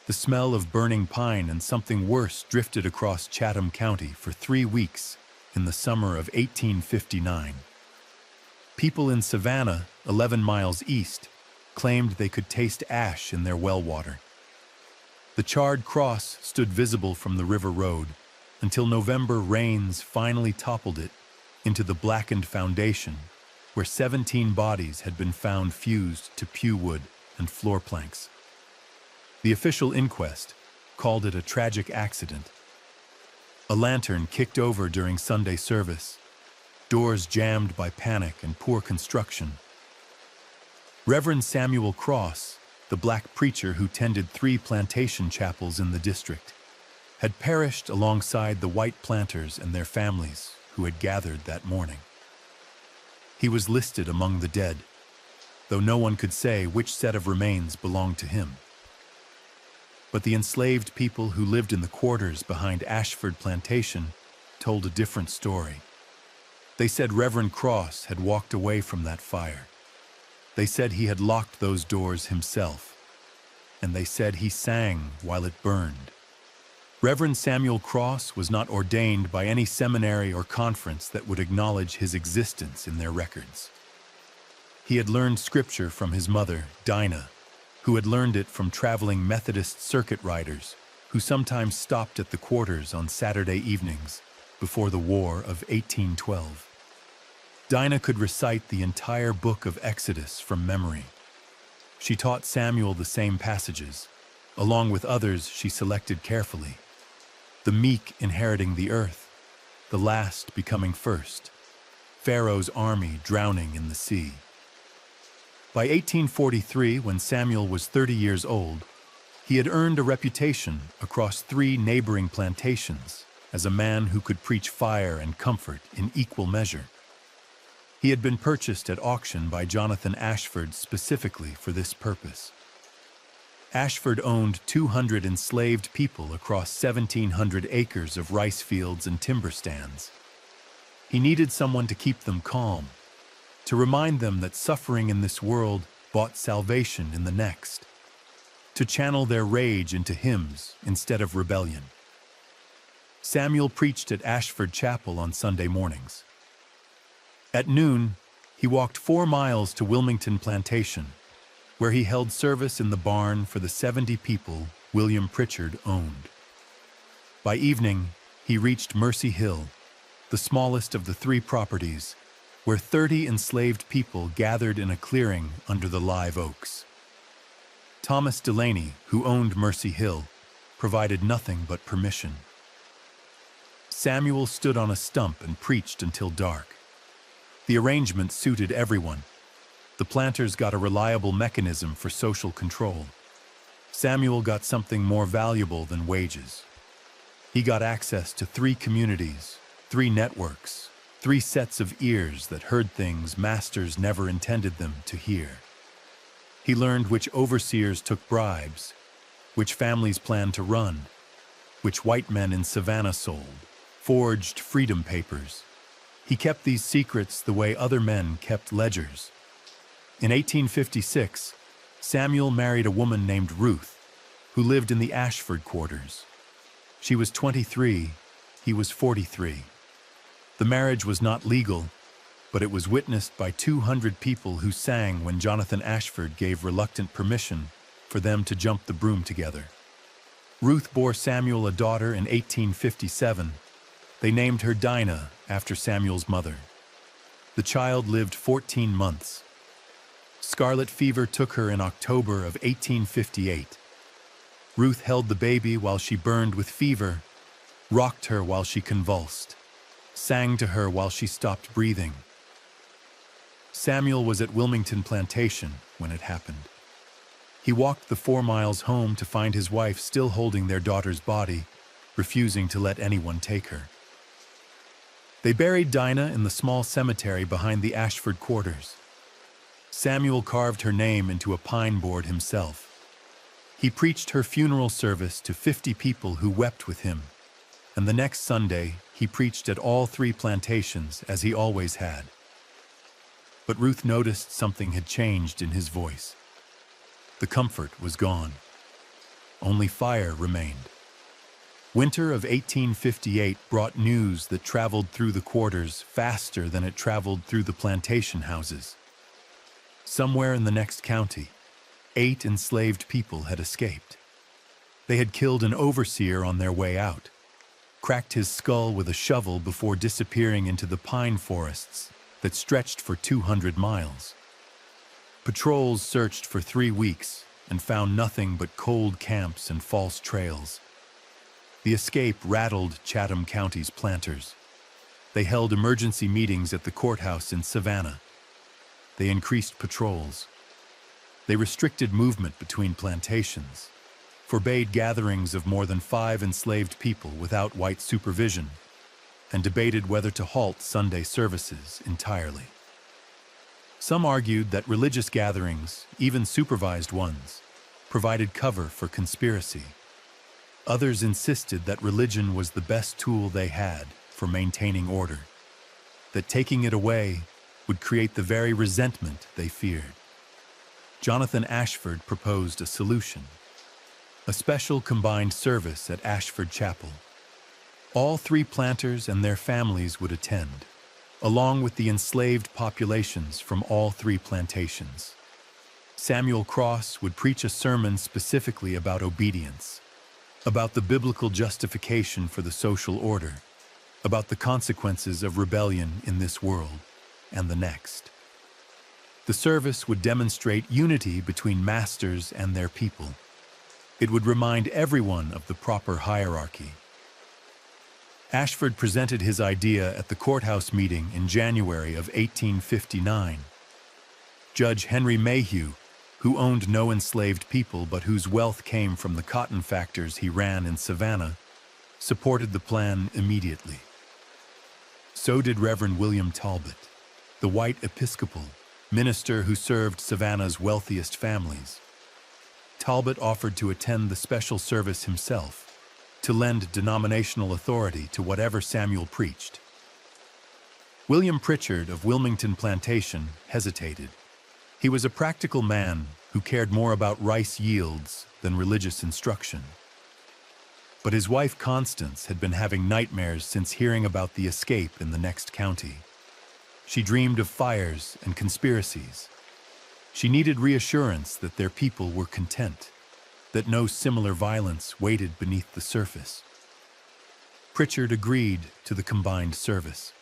The smell of burning pine and something worse drifted across Chatham County for 3 weeks in the summer of 1859. People in Savannah, 11 miles east, claimed they could taste ash in their well water. The charred cross stood visible from the river road until November rains finally toppled it into the blackened foundation where 17 bodies had been found fused to pew wood and floor planks. The official inquest called it a tragic accident. A lantern kicked over during Sunday service, doors jammed by panic and poor construction. Reverend Samuel Cross, the black preacher who tended 3 plantation chapels in the district, had perished alongside the white planters and their families who had gathered that morning. He was listed among the dead, though no one could say which set of remains belonged to him. But the enslaved people who lived in the quarters behind Ashford Plantation told a different story. They said Reverend Cross had walked away from that fire. They said he had locked those doors himself, and they said he sang while it burned. Reverend Samuel Cross was not ordained by any seminary or conference that would acknowledge his existence in their records. He had learned scripture from his mother, Dinah, who had learned it from traveling Methodist circuit riders who sometimes stopped at the quarters on Saturday evenings before the War of 1812. Dinah could recite the entire book of Exodus from memory. She taught Samuel the same passages, along with others she selected carefully. The meek inheriting the earth, the last becoming first, Pharaoh's army drowning in the sea. By 1843, when Samuel was 30 years old, he had earned a reputation across 3 neighboring plantations as a man who could preach fire and comfort in equal measure. He had been purchased at auction by Jonathan Ashford specifically for this purpose. Ashford owned 200 enslaved people across 1,700 acres of rice fields and timber stands. He needed someone to keep them calm, to remind them that suffering in this world bought salvation in the next, to channel their rage into hymns instead of rebellion. Samuel preached at Ashford Chapel on Sunday mornings. At noon, he walked 4 miles to Wilmington Plantation, where he held service in the barn for the 70 people William Pritchard owned. By evening, he reached Mercy Hill, the smallest of the 3 properties, where 30 enslaved people gathered in a clearing under the live oaks. Thomas Delaney, who owned Mercy Hill, provided nothing but permission. Samuel stood on a stump and preached until dark. The arrangement suited everyone. The planters got a reliable mechanism for social control. Samuel got something more valuable than wages. He got access to 3 communities, 3 networks, 3 sets of ears that heard things masters never intended them to hear. He learned which overseers took bribes, which families planned to run, which white men in Savannah sold, forged freedom papers. He kept these secrets the way other men kept ledgers. In 1856, Samuel married a woman named Ruth, who lived in the Ashford quarters. She was 23, he was 43. The marriage was not legal, but it was witnessed by 200 people who sang when Jonathan Ashford gave reluctant permission for them to jump the broom together. Ruth bore Samuel a daughter in 1857. They named her Dinah after Samuel's mother. The child lived 14 months. Scarlet fever took her in October of 1858. Ruth held the baby while she burned with fever, rocked her while she convulsed, sang to her while she stopped breathing. Samuel was at Wilmington Plantation when it happened. He walked the 4 miles home to find his wife still holding their daughter's body, refusing to let anyone take her. They buried Dinah in the small cemetery behind the Ashford quarters. Samuel carved her name into a pine board himself. He preached her funeral service to 50 people who wept with him, and the next Sunday he preached at all 3 plantations as he always had. But Ruth noticed something had changed in his voice. The comfort was gone. Only fire remained. Winter of 1858 brought news that traveled through the quarters faster than it traveled through the plantation houses. Somewhere in the next county, 8 enslaved people had escaped. They had killed an overseer on their way out, cracked his skull with a shovel before disappearing into the pine forests that stretched for 200 miles. Patrols searched for 3 weeks and found nothing but cold camps and false trails. The escape rattled Chatham County's planters. They held emergency meetings at the courthouse in Savannah. They increased patrols. They restricted movement between plantations, forbade gatherings of more than 5 enslaved people without white supervision, and debated whether to halt Sunday services entirely. Some argued that religious gatherings, even supervised ones, provided cover for conspiracy. Others insisted that religion was the best tool they had for maintaining order, that taking it away would create the very resentment they feared. Jonathan Ashford proposed a solution: a special combined service at Ashford Chapel. All 3 planters and their families would attend, along with the enslaved populations from all 3 plantations. Samuel Cross would preach a sermon specifically about obedience, about the biblical justification for the social order, about the consequences of rebellion in this world and the next. The service would demonstrate unity between masters and their people. It would remind everyone of the proper hierarchy. Ashford presented his idea at the courthouse meeting in January of 1859. Judge Henry Mayhew, who owned no enslaved people but whose wealth came from the cotton factors he ran in Savannah, supported the plan immediately. So did Reverend William Talbot, the white Episcopal minister who served Savannah's wealthiest families. Talbot offered to attend the special service himself, to lend denominational authority to whatever Samuel preached. William Pritchard of Wilmington Plantation hesitated. He was a practical man who cared more about rice yields than religious instruction. But his wife Constance had been having nightmares since hearing about the escape in the next county. She dreamed of fires and conspiracies. She needed reassurance that their people were content, that no similar violence waited beneath the surface. Pritchard agreed to the combined service.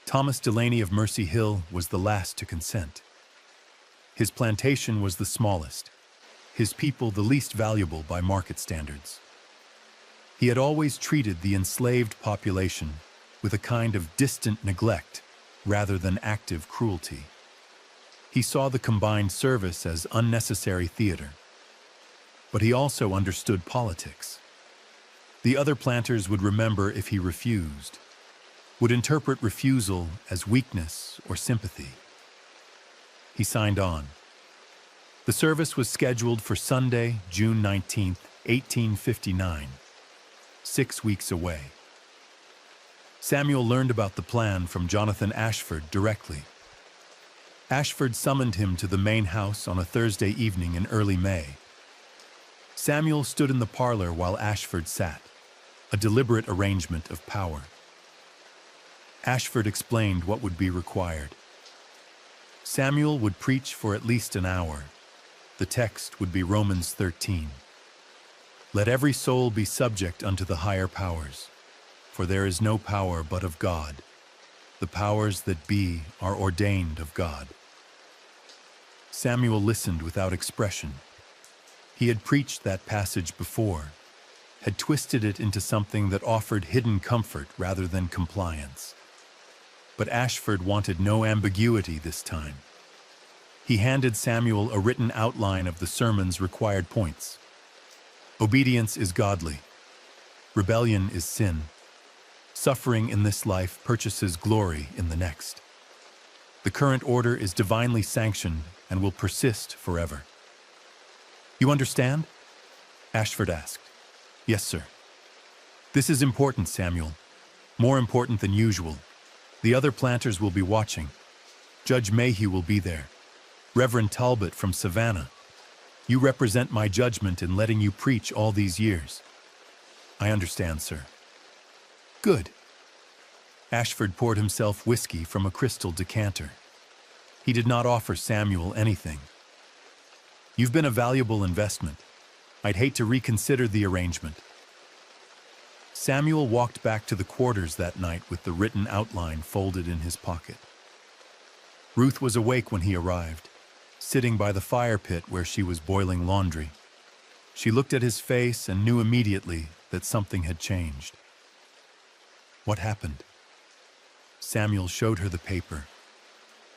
Thomas Delaney of Mercy Hill was the last to consent. His plantation was the smallest, his people the least valuable by market standards. He had always treated the enslaved population with a kind of distant neglect rather than active cruelty. He saw the combined service as unnecessary theater. But he also understood politics. The other planters would remember if he refused, would interpret refusal as weakness or sympathy. He signed on. The service was scheduled for Sunday, June 19, 1859, 6 weeks away. Samuel learned about the plan from Jonathan Ashford directly. Ashford summoned him to the main house on a Thursday evening in early May. Samuel stood in the parlor while Ashford sat, a deliberate arrangement of power. Ashford explained what would be required. Samuel would preach for at least an hour. The text would be Romans 13. Let every soul be subject unto the higher powers, for there is no power but of God. The powers that be are ordained of God. Samuel listened without expression. He had preached that passage before, had twisted it into something that offered hidden comfort rather than compliance. But Ashford wanted no ambiguity this time. He handed Samuel a written outline of the sermon's required points. Obedience is godly. Rebellion is sin. Suffering in this life purchases glory in the next. The current order is divinely sanctioned and will persist forever. You understand? Ashford asked. Yes, sir. This is important, Samuel. More important than usual. The other planters will be watching. Judge Mayhew will be there. Reverend Talbot from Savannah. You represent my judgment in letting you preach all these years. I understand, sir. Good. Ashford poured himself whiskey from a crystal decanter. He did not offer Samuel anything. You've been a valuable investment. I'd hate to reconsider the arrangement. Samuel walked back to the quarters that night with the written outline folded in his pocket. Ruth was awake when he arrived, sitting by the fire pit where she was boiling laundry. She looked at his face and knew immediately that something had changed. What happened? Samuel showed her the paper.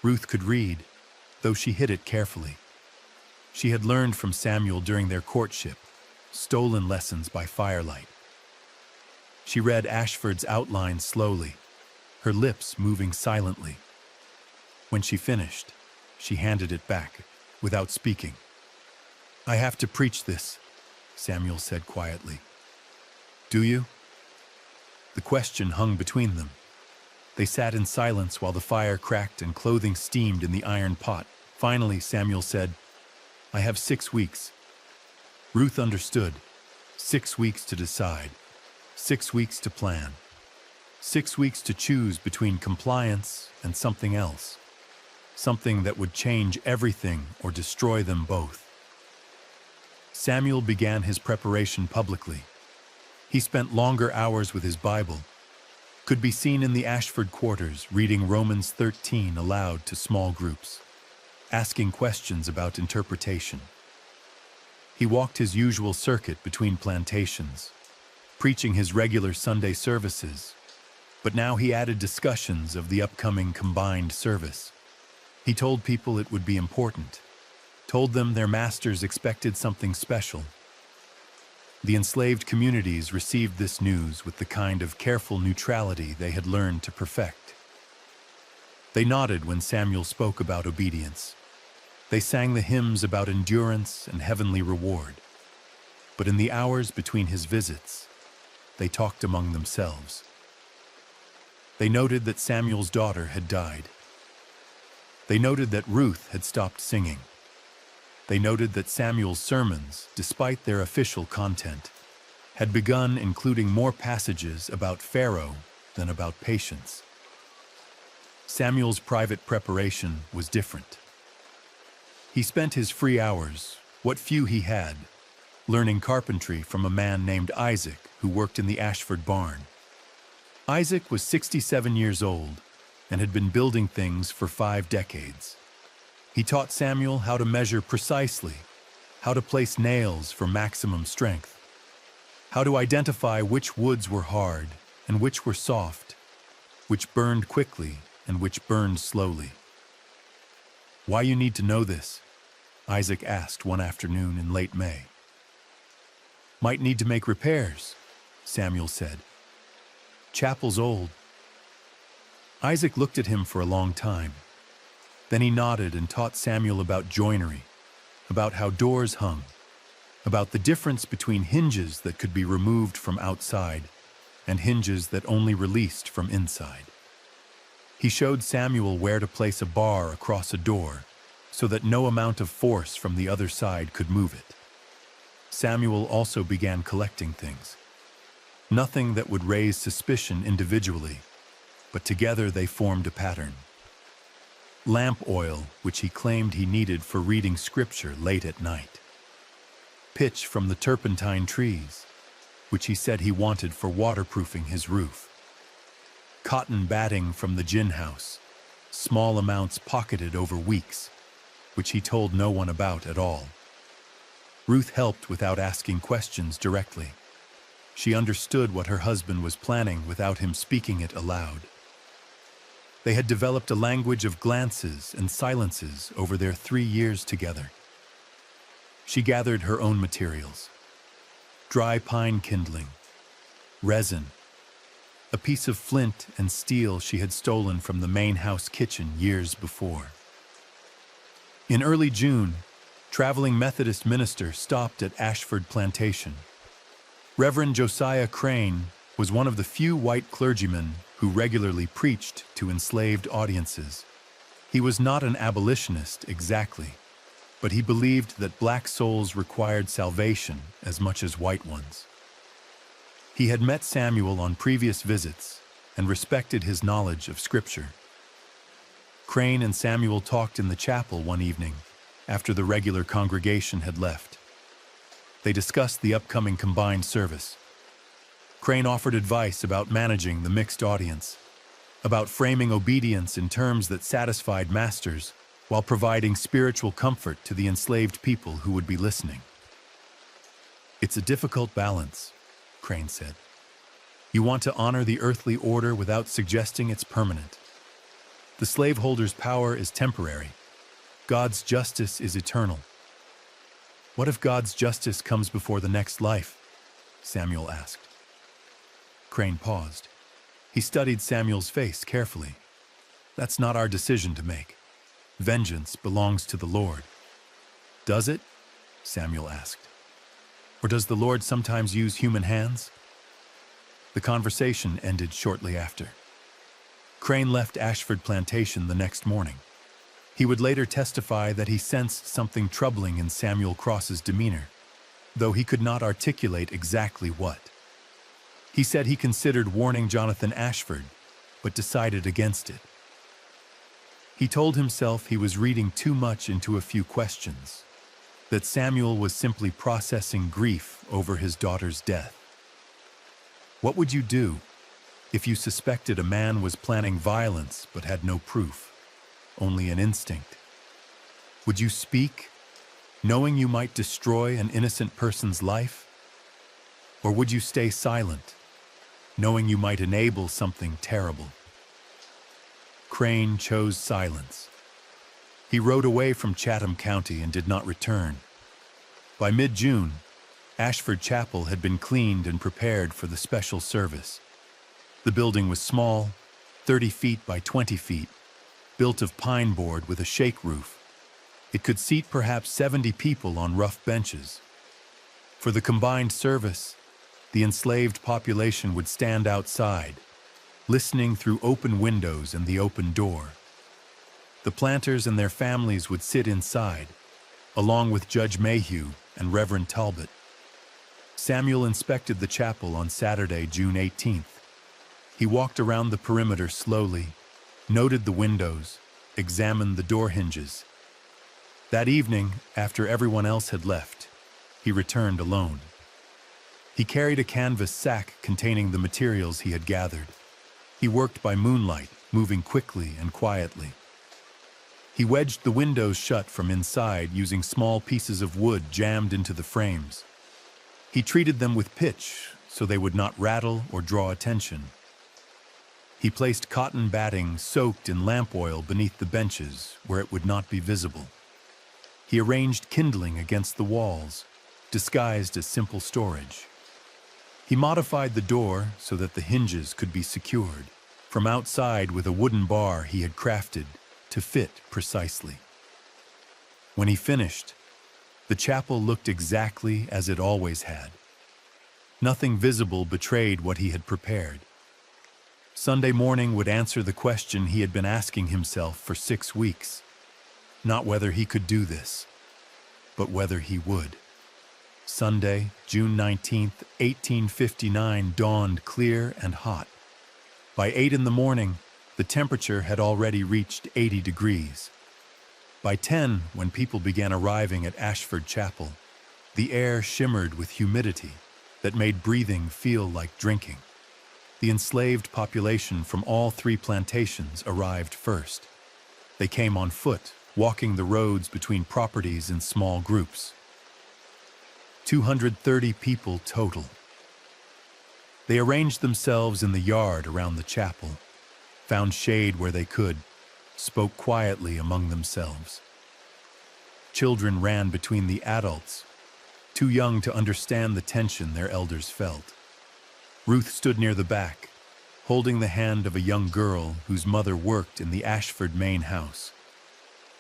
Ruth could read, though she hid it carefully. She had learned from Samuel during their courtship, stolen lessons by firelight. She read Ashford's outline slowly, her lips moving silently. When she finished, she handed it back, without speaking. I have to preach this, Samuel said quietly. Do you? The question hung between them. They sat in silence while the fire cracked and clothing steamed in the iron pot. Finally, Samuel said, I have 6 weeks. Ruth understood. 6 weeks to decide. 6 weeks to plan. 6 weeks to choose between compliance and something else. Something that would change everything or destroy them both. Samuel began his preparation publicly. He spent longer hours with his Bible, could be seen in the Ashford quarters reading Romans 13 aloud to small groups, asking questions about interpretation. He walked his usual circuit between plantations, preaching his regular Sunday services, but now he added discussions of the upcoming combined service. He told people it would be important, told them their masters expected something special. The enslaved communities received this news with the kind of careful neutrality they had learned to perfect. They nodded when Samuel spoke about obedience. They sang the hymns about endurance and heavenly reward. But in the hours between his visits, they talked among themselves. They noted that Samuel's daughter had died. They noted that Ruth had stopped singing. They noted that Samuel's sermons, despite their official content, had begun including more passages about Pharaoh than about patience. Samuel's private preparation was different. He spent his free hours, what few he had, learning carpentry from a man named Isaac who worked in the Ashford barn. Isaac was 67 years old and had been building things for 5 decades. He taught Samuel how to measure precisely, how to place nails for maximum strength, how to identify which woods were hard and which were soft, which burned quickly and which burned slowly. Why you need to know this? Isaac asked one afternoon in late May. Might need to make repairs, Samuel said. Chapel's old. Isaac looked at him for a long time. Then he nodded and taught Samuel about joinery, about how doors hung, about the difference between hinges that could be removed from outside and hinges that only released from inside. He showed Samuel where to place a bar across a door so that no amount of force from the other side could move it. Samuel also began collecting things. Nothing that would raise suspicion individually, but together they formed a pattern. Lamp oil, which he claimed he needed for reading scripture late at night. Pitch from the turpentine trees, which he said he wanted for waterproofing his roof. Cotton batting from the gin house, small amounts pocketed over weeks, which he told no one about at all. Ruth helped without asking questions directly. She understood what her husband was planning without him speaking it aloud. They had developed a language of glances and silences over their 3 years together. She gathered her own materials. Dry pine kindling, resin, a piece of flint and steel she had stolen from the main house kitchen years before. In early June, traveling Methodist minister stopped at Ashford Plantation. Reverend Josiah Crane was one of the few white clergymen who regularly preached to enslaved audiences. He was not an abolitionist exactly, but he believed that black souls required salvation as much as white ones. He had met Samuel on previous visits and respected his knowledge of Scripture. Crane and Samuel talked in the chapel one evening after the regular congregation had left. They discussed the upcoming combined service. Crane offered advice about managing the mixed audience, about framing obedience in terms that satisfied masters while providing spiritual comfort to the enslaved people who would be listening. "It's a difficult balance," Crane said. "You want to honor the earthly order without suggesting it's permanent. The slaveholder's power is temporary. God's justice is eternal." "What if God's justice comes before the next life?" Samuel asked. Crane paused. He studied Samuel's face carefully. "That's not our decision to make. Vengeance belongs to the Lord." "Does it?" Samuel asked. "Or does the Lord sometimes use human hands?" The conversation ended shortly after. Crane left Ashford Plantation the next morning. He would later testify that he sensed something troubling in Samuel Cross's demeanor, though he could not articulate exactly what. He said he considered warning Jonathan Ashford, but decided against it. He told himself he was reading too much into a few questions, that Samuel was simply processing grief over his daughter's death. What would you do if you suspected a man was planning violence but had no proof, only an instinct? Would you speak, knowing you might destroy an innocent person's life? Or would you stay silent, knowing you might enable something terrible? Crane chose silence. He rode away from Chatham County and did not return. By mid-June, Ashford Chapel had been cleaned and prepared for the special service. The building was small, 30 feet by 20 feet, built of pine board with a shake roof. It could seat perhaps 70 people on rough benches. For the combined service, the enslaved population would stand outside, listening through open windows and the open door. The planters and their families would sit inside, along with Judge Mayhew and Reverend Talbot. Samuel inspected the chapel on Saturday, June 18th. He walked around the perimeter slowly, noted the windows, examined the door hinges. That evening, after everyone else had left, he returned alone. He carried a canvas sack containing the materials he had gathered. He worked by moonlight, moving quickly and quietly. He wedged the windows shut from inside using small pieces of wood jammed into the frames. He treated them with pitch so they would not rattle or draw attention. He placed cotton batting soaked in lamp oil beneath the benches where it would not be visible. He arranged kindling against the walls, disguised as simple storage. He modified the door so that the hinges could be secured from outside with a wooden bar he had crafted to fit precisely. When he finished, the chapel looked exactly as it always had. Nothing visible betrayed what he had prepared. Sunday morning would answer the question he had been asking himself for 6 weeks. Not whether he could do this, but whether he would. Sunday, June 19th, 1859 dawned clear and hot. By 8 in the morning, the temperature had already reached 80 degrees. By 10, when people began arriving at Ashford Chapel, the air shimmered with humidity that made breathing feel like drinking. The enslaved population from all 3 plantations arrived first. They came on foot, walking the roads between properties in small groups. 230 people total. They arranged themselves in the yard around the chapel, found shade where they could, spoke quietly among themselves. Children ran between the adults, too young to understand the tension their elders felt. Ruth stood near the back, holding the hand of a young girl whose mother worked in the Ashford main house.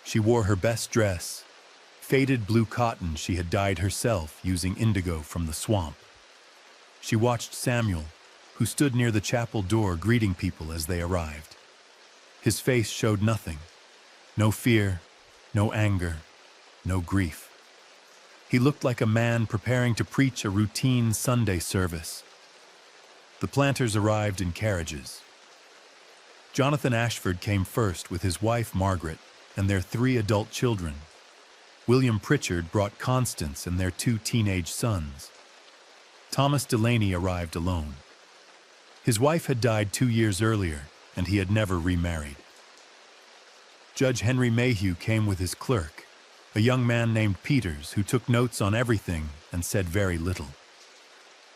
She wore her best dress, faded blue cotton she had dyed herself using indigo from the swamp. She watched Samuel, who stood near the chapel door greeting people as they arrived. His face showed nothing, no fear, no anger, no grief. He looked like a man preparing to preach a routine Sunday service. The planters arrived in carriages. Jonathan Ashford came first with his wife Margaret and their 3 adult children. William Pritchard brought Constance and their 2 teenage sons. Thomas Delaney arrived alone. His wife had died 2 years earlier, and he had never remarried. Judge Henry Mayhew came with his clerk, a young man named Peters who took notes on everything and said very little.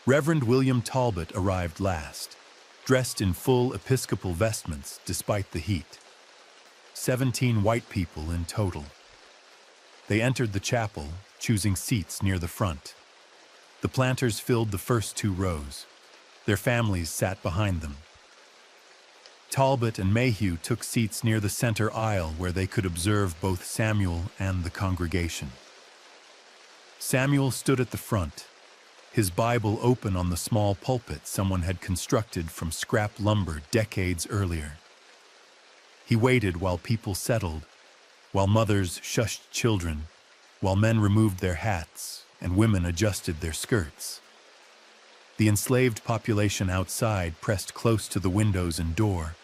Reverend William Talbot arrived last, dressed in full Episcopal vestments despite the heat. 17 white people in total. They entered the chapel, choosing seats near the front. The planters filled the first 2 rows. Their families sat behind them. Talbot and Mayhew took seats near the center aisle where they could observe both Samuel and the congregation. Samuel stood at the front, his Bible open on the small pulpit someone had constructed from scrap lumber decades earlier. He waited while people settled, while mothers shushed children, while men removed their hats and women adjusted their skirts. The enslaved population outside pressed close to the windows and door,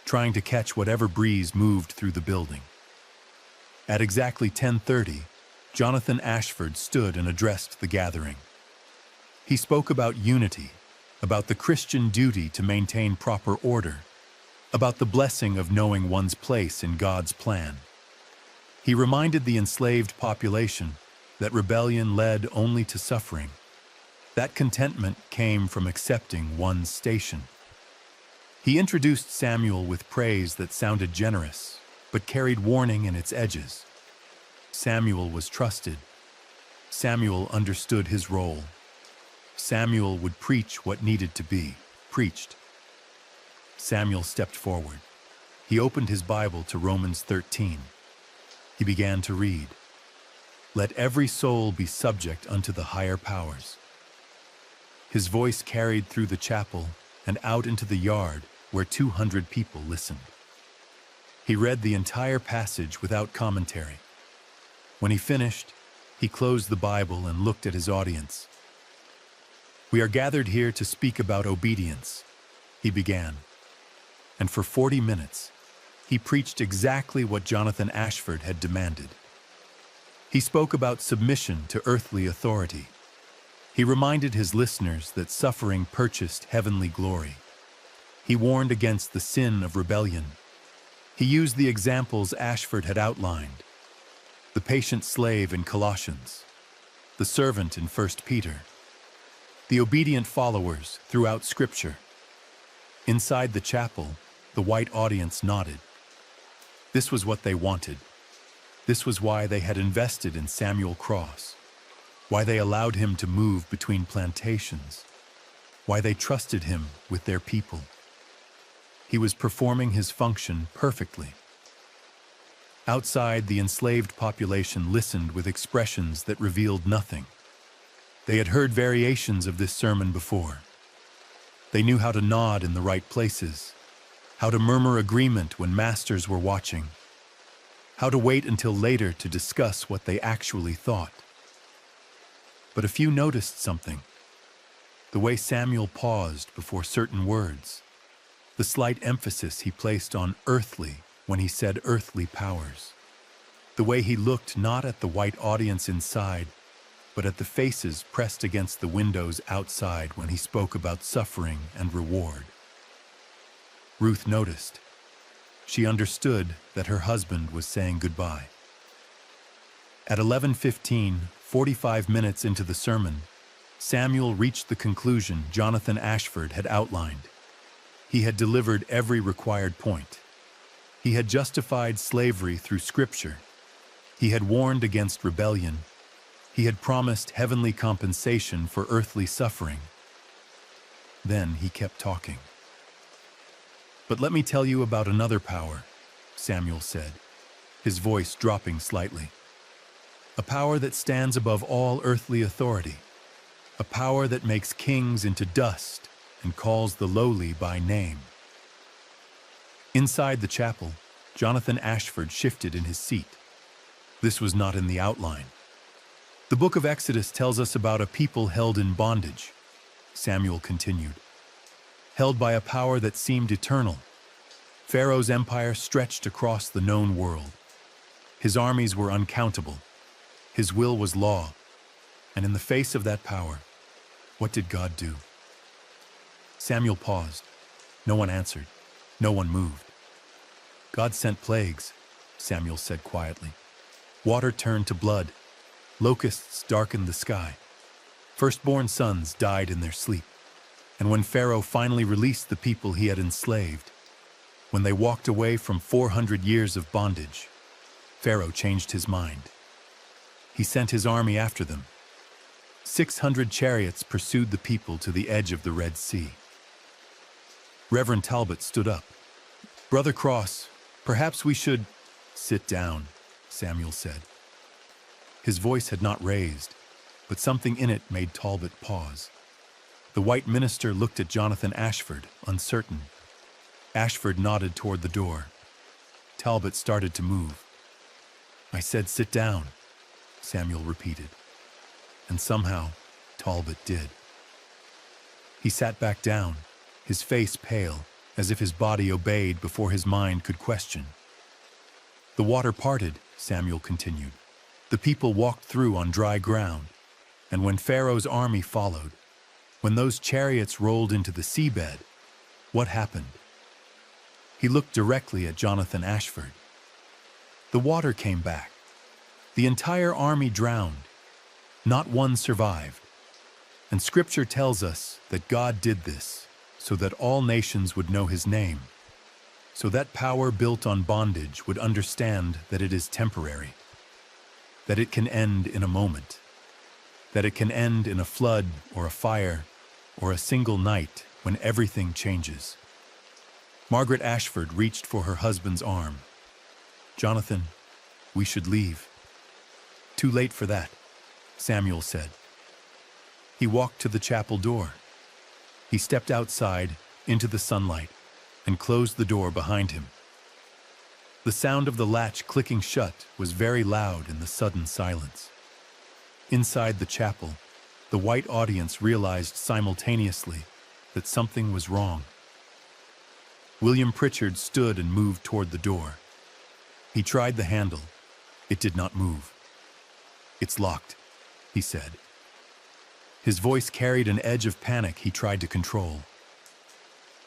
trying to catch whatever breeze moved through the building. At exactly 10:30, Jonathan Ashford stood and addressed the gathering. He spoke about unity, about the Christian duty to maintain proper order, about the blessing of knowing one's place in God's plan. He reminded the enslaved population that rebellion led only to suffering. That contentment came from accepting one's station. He introduced Samuel with praise that sounded generous, but carried warning in its edges. Samuel was trusted. Samuel understood his role. Samuel would preach what needed to be preached. Samuel stepped forward. He opened his Bible to Romans 13. He began to read, "Let every soul be subject unto the higher powers." His voice carried through the chapel and out into the yard where 200 people listened. He read the entire passage without commentary. When he finished, he closed the Bible and looked at his audience. "We are gathered here to speak about obedience," he began. And for 40 minutes, he preached exactly what Jonathan Ashford had demanded. He spoke about submission to earthly authority. He reminded his listeners that suffering purchased heavenly glory. He warned against the sin of rebellion. He used the examples Ashford had outlined: the patient slave in Colossians, the servant in 1 Peter, the obedient followers throughout Scripture. Inside the chapel, the white audience nodded. This was what they wanted. This was why they had invested in Samuel Cross, why they allowed him to move between plantations, why they trusted him with their people. He was performing his function perfectly. Outside, the enslaved population listened with expressions that revealed nothing. They had heard variations of this sermon before. They knew how to nod in the right places, how to murmur agreement when masters were watching, how to wait until later to discuss what they actually thought. But a few noticed something: the way Samuel paused before certain words, the slight emphasis he placed on earthly when he said earthly powers, the way he looked not at the white audience inside, but at the faces pressed against the windows outside when he spoke about suffering and reward. Ruth noticed. She understood that her husband was saying goodbye. At 11:15, 45 minutes into the sermon, Samuel reached the conclusion Jonathan Ashford had outlined. He had delivered every required point. He had justified slavery through Scripture. He had warned against rebellion. He had promised heavenly compensation for earthly suffering. Then he kept talking. "But let me tell you about another power," Samuel said, his voice dropping slightly. "A power that stands above all earthly authority. A power that makes kings into dust and calls the lowly by name." Inside the chapel, Jonathan Ashford shifted in his seat. This was not in the outline. The book of Exodus tells us about a people held in bondage, Samuel continued, held by a power that seemed eternal. Pharaoh's empire stretched across the known world. His armies were uncountable. His will was law. And in the face of that power, what did God do? Samuel paused. No one answered. No one moved. God sent plagues, Samuel said quietly. Water turned to blood. Locusts darkened the sky. Firstborn sons died in their sleep. And when Pharaoh finally released the people he had enslaved, when they walked away from 400 years of bondage, Pharaoh changed his mind. He sent his army after them. 600 chariots pursued the people to the edge of the Red Sea. Reverend Talbot stood up. "Brother Cross, perhaps we should—" "Sit down," Samuel said. His voice had not raised, but something in it made Talbot pause. The white minister looked at Jonathan Ashford, uncertain. Ashford nodded toward the door. Talbot started to move. "I said sit down," Samuel repeated. And somehow, Talbot did. He sat back down, his face pale, as if his body obeyed before his mind could question. "The water parted," Samuel continued. "The people walked through on dry ground, and when Pharaoh's army followed, when those chariots rolled into the seabed, what happened?" He looked directly at Jonathan Ashford. "The water came back. The entire army drowned. Not one survived. And Scripture tells us that God did this so that all nations would know his name, so that power built on bondage would understand that it is temporary, that it can end in a moment, that it can end in a flood or a fire or a single night when everything changes." Margaret Ashford reached for her husband's arm. "Jonathan, we should leave." "Too late for that," Samuel said. He walked to the chapel door. He stepped outside into the sunlight and closed the door behind him. The sound of the latch clicking shut was very loud in the sudden silence. Inside the chapel, the white audience realized simultaneously that something was wrong. William Pritchard stood and moved toward the door. He tried the handle. It did not move. "It's locked," he said. His voice carried an edge of panic he tried to control.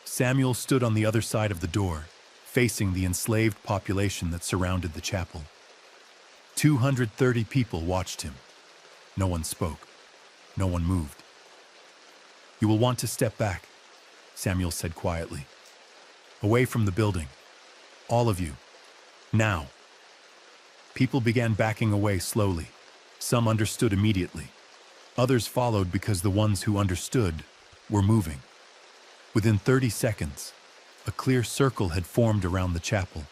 Samuel stood on the other side of the door, facing the enslaved population that surrounded the chapel. 230 people watched him. No one spoke. No one moved. "You will want to step back," Samuel said quietly. "Away from the building. All of you. Now." People began backing away slowly. Some understood immediately. Others followed because the ones who understood were moving. Within 30 seconds, a clear circle had formed around the chapel.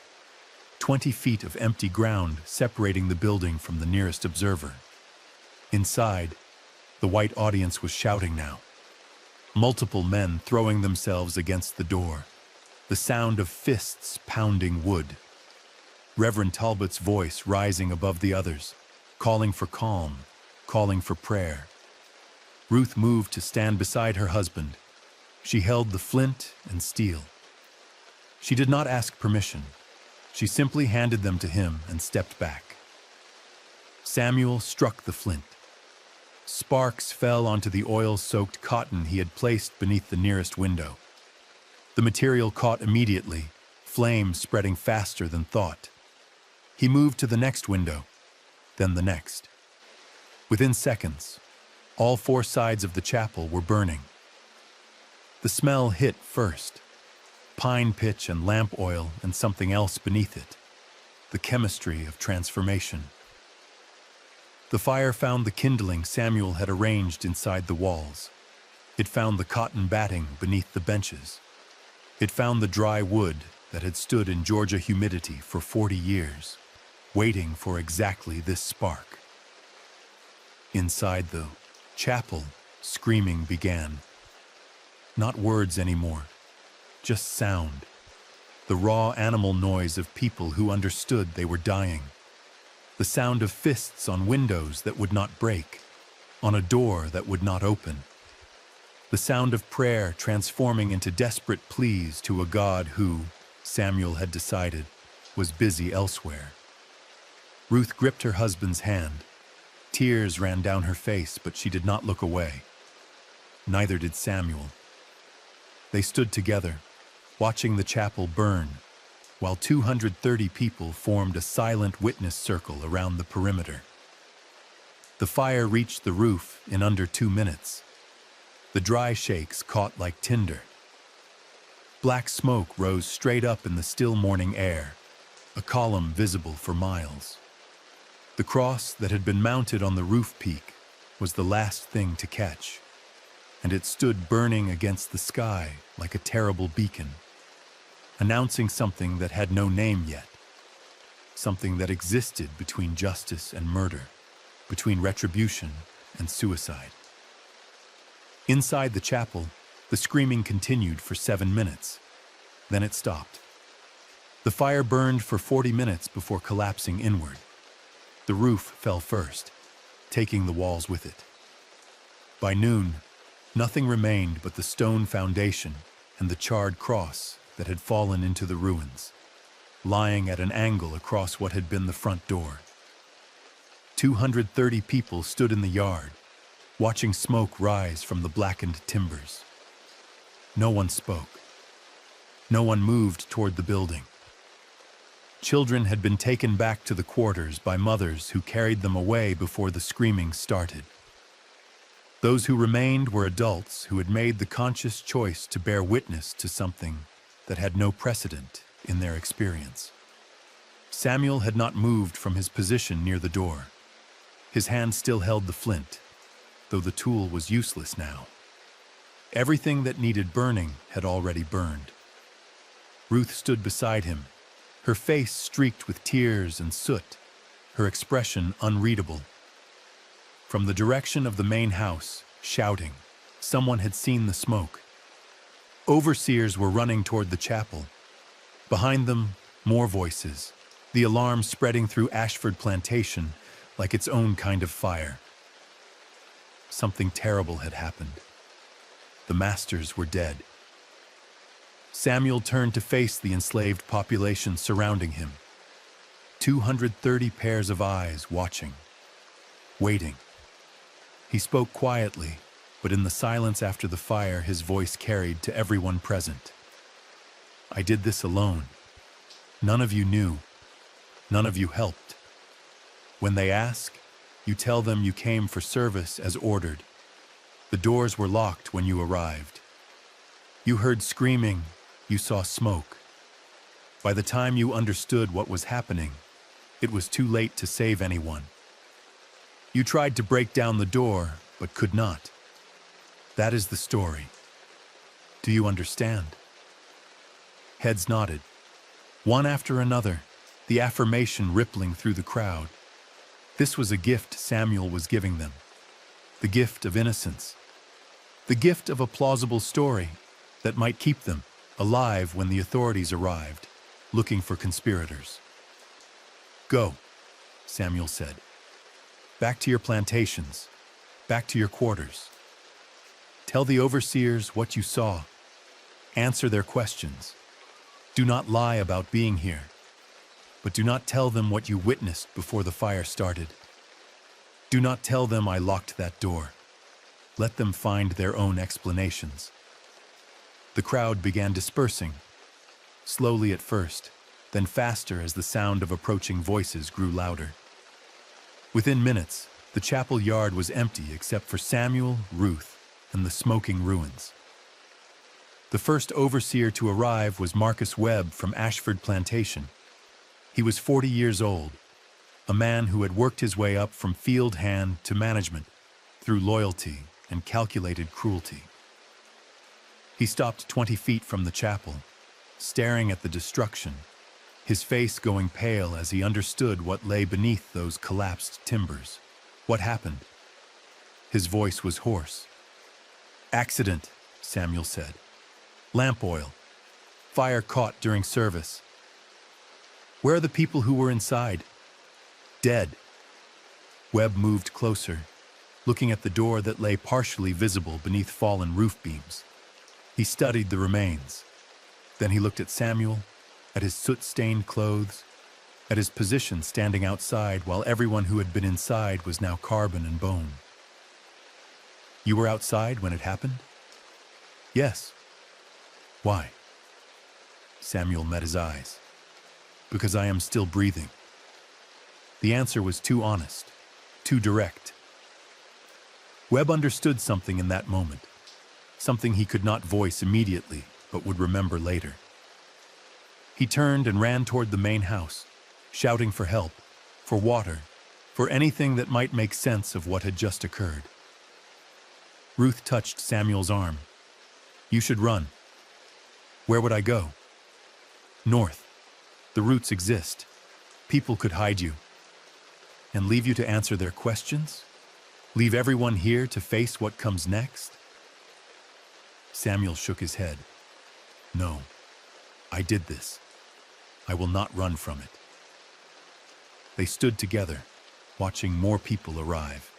20 feet of empty ground separating the building from the nearest observer. Inside, the white audience was shouting now. Multiple men throwing themselves against the door. The sound of fists pounding wood. Reverend Talbot's voice rising above the others, calling for calm, calling for prayer. Ruth moved to stand beside her husband. She held the flint and steel. She did not ask permission. She simply handed them to him and stepped back. Samuel struck the flint. Sparks fell onto the oil-soaked cotton he had placed beneath the nearest window. The material caught immediately, flame spreading faster than thought. He moved to the next window, then the next. Within seconds, all four sides of the chapel were burning. The smell hit first. Pine pitch and lamp oil and something else beneath it. The chemistry of transformation. The fire found the kindling Samuel had arranged inside the walls. It found the cotton batting beneath the benches. It found the dry wood that had stood in Georgia humidity for 40 years, waiting for exactly this spark. Inside the chapel, screaming began. Not words anymore, just sound. The raw animal noise of people who understood they were dying. The sound of fists on windows that would not break, on a door that would not open. The sound of prayer transforming into desperate pleas to a God who, Samuel had decided, was busy elsewhere. Ruth gripped her husband's hand. Tears ran down her face, but she did not look away. Neither did Samuel. They stood together, watching the chapel burn, while 230 people formed a silent witness circle around the perimeter. The fire reached the roof in under 2 minutes. The dry shakes caught like tinder. Black smoke rose straight up in the still morning air, a column visible for miles. The cross that had been mounted on the roof peak was the last thing to catch, and it stood burning against the sky like a terrible beacon, announcing something that had no name yet, something that existed between justice and murder, between retribution and suicide. Inside the chapel, the screaming continued for 7 minutes. Then it stopped. The fire burned for 40 minutes before collapsing inward. The roof fell first, taking the walls with it. By noon, nothing remained but the stone foundation and the charred cross that had fallen into the ruins, lying at an angle across what had been the front door. 230 people stood in the yard, watching smoke rise from the blackened timbers. No one spoke. No one moved toward the building. Children had been taken back to the quarters by mothers who carried them away before the screaming started. Those who remained were adults who had made the conscious choice to bear witness to something that had no precedent in their experience. Samuel had not moved from his position near the door. His hand still held the flint, though the tool was useless now. Everything that needed burning had already burned. Ruth stood beside him, her face streaked with tears and soot, her expression unreadable. From the direction of the main house, shouting, someone had seen the smoke. Overseers were running toward the chapel. Behind them, more voices, the alarm spreading through Ashford Plantation like its own kind of fire. Something terrible had happened. The masters were dead. Samuel turned to face the enslaved population surrounding him. 230 pairs of eyes watching, waiting. He spoke quietly, but in the silence after the fire, his voice carried to everyone present. I did this alone. None of you knew. None of you helped. When they ask, you tell them you came for service as ordered. The doors were locked when you arrived. You heard screaming, you saw smoke. By the time you understood what was happening, it was too late to save anyone. You tried to break down the door, but could not. That is the story. Do you understand? Heads nodded. One after another, the affirmation rippling through the crowd. This was a gift Samuel was giving them. The gift of innocence. The gift of a plausible story that might keep them alive when the authorities arrived, looking for conspirators. Go, Samuel said. Back to your plantations, back to your quarters. Tell the overseers what you saw. Answer their questions. Do not lie about being here, but do not tell them what you witnessed before the fire started. Do not tell them I locked that door. Let them find their own explanations. The crowd began dispersing, slowly at first, then faster as the sound of approaching voices grew louder. Within minutes, the chapel yard was empty except for Samuel, Ruth, and the smoking ruins. The first overseer to arrive was Marcus Webb from Ashford Plantation. He was 40 years old, a man who had worked his way up from field hand to management through loyalty and calculated cruelty. He stopped 20 feet from the chapel, staring at the destruction, his face going pale as he understood what lay beneath those collapsed timbers. What happened? His voice was hoarse. Accident, Samuel said. Lamp oil. Fire caught during service. Where are the people who were inside? Dead. Webb moved closer, looking at the door that lay partially visible beneath fallen roof beams. He studied the remains. Then he looked at Samuel, at his soot-stained clothes, at his position standing outside while everyone who had been inside was now carbon and bone. You were outside when it happened? Yes. Why? Samuel met his eyes. Because I am still breathing. The answer was too honest, too direct. Webb understood something in that moment, something he could not voice immediately but would remember later. He turned and ran toward the main house, shouting for help, for water, for anything that might make sense of what had just occurred. Ruth touched Samuel's arm. You should run. Where would I go? North. The routes exist. People could hide you. And leave you to answer their questions? Leave everyone here to face what comes next? Samuel shook his head. No, I did this. I will not run from it. They stood together, watching more people arrive.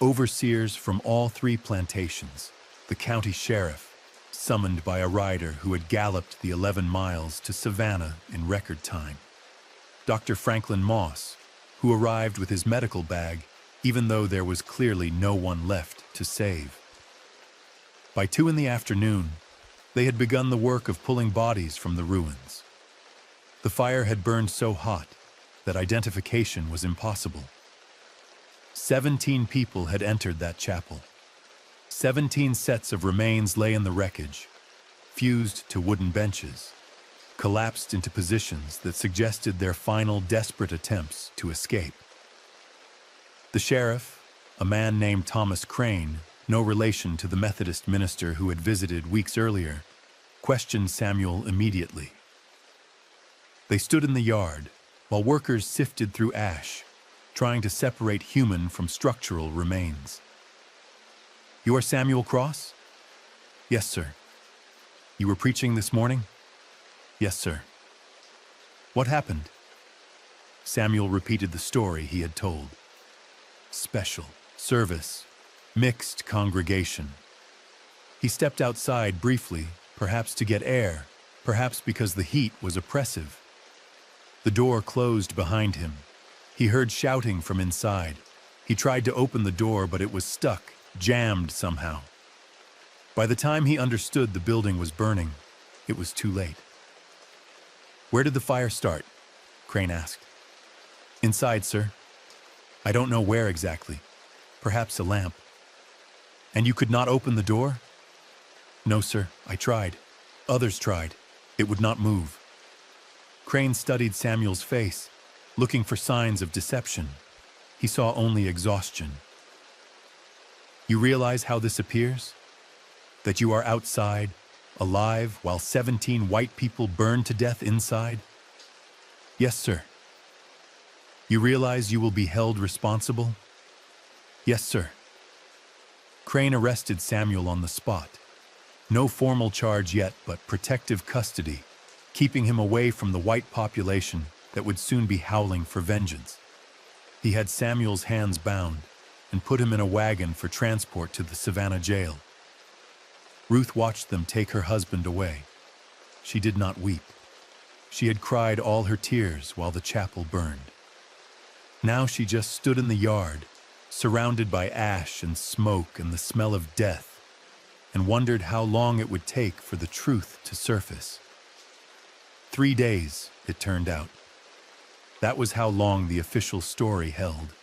Overseers from all 3 plantations, the county sheriff, summoned by a rider who had galloped the 11 miles to Savannah in record time. Dr. Franklin Moss, who arrived with his medical bag, even though there was clearly no one left to save. By 2 in the afternoon, they had begun the work of pulling bodies from the ruins. The fire had burned so hot that identification was impossible. 17 people had entered that chapel. 17 sets of remains lay in the wreckage, fused to wooden benches, collapsed into positions that suggested their final desperate attempts to escape. The sheriff, a man named Thomas Crane, no relation to the Methodist minister who had visited weeks earlier, questioned Samuel immediately. They stood in the yard while workers sifted through ash, trying to separate human from structural remains. You are Samuel Cross? Yes, sir. You were preaching this morning? Yes, sir. What happened? Samuel repeated the story he had told. Special, service, mixed congregation. He stepped outside briefly, perhaps to get air, perhaps because the heat was oppressive. The door closed behind him. He heard shouting from inside. He tried to open the door, but it was stuck, jammed somehow. By the time he understood the building was burning, it was too late. Where did the fire start? Crane asked. Inside, sir. I don't know where exactly. Perhaps a lamp. And you could not open the door? No, sir. I tried. Others tried. It would not move. Crane studied Samuel's face, looking for signs of deception. He saw only exhaustion. You realize how this appears? That you are outside, alive, while 17 white people burn to death inside? Yes, sir. You realize you will be held responsible? Yes, sir. Crane arrested Samuel on the spot. No formal charge yet, but protective custody, keeping him away from the white population that would soon be howling for vengeance. He had Samuel's hands bound and put him in a wagon for transport to the Savannah jail. Ruth watched them take her husband away. She did not weep. She had cried all her tears while the chapel burned. Now she just stood in the yard, surrounded by ash and smoke and the smell of death, and wondered how long it would take for the truth to surface. 3 days, it turned out. That was how long the official story held.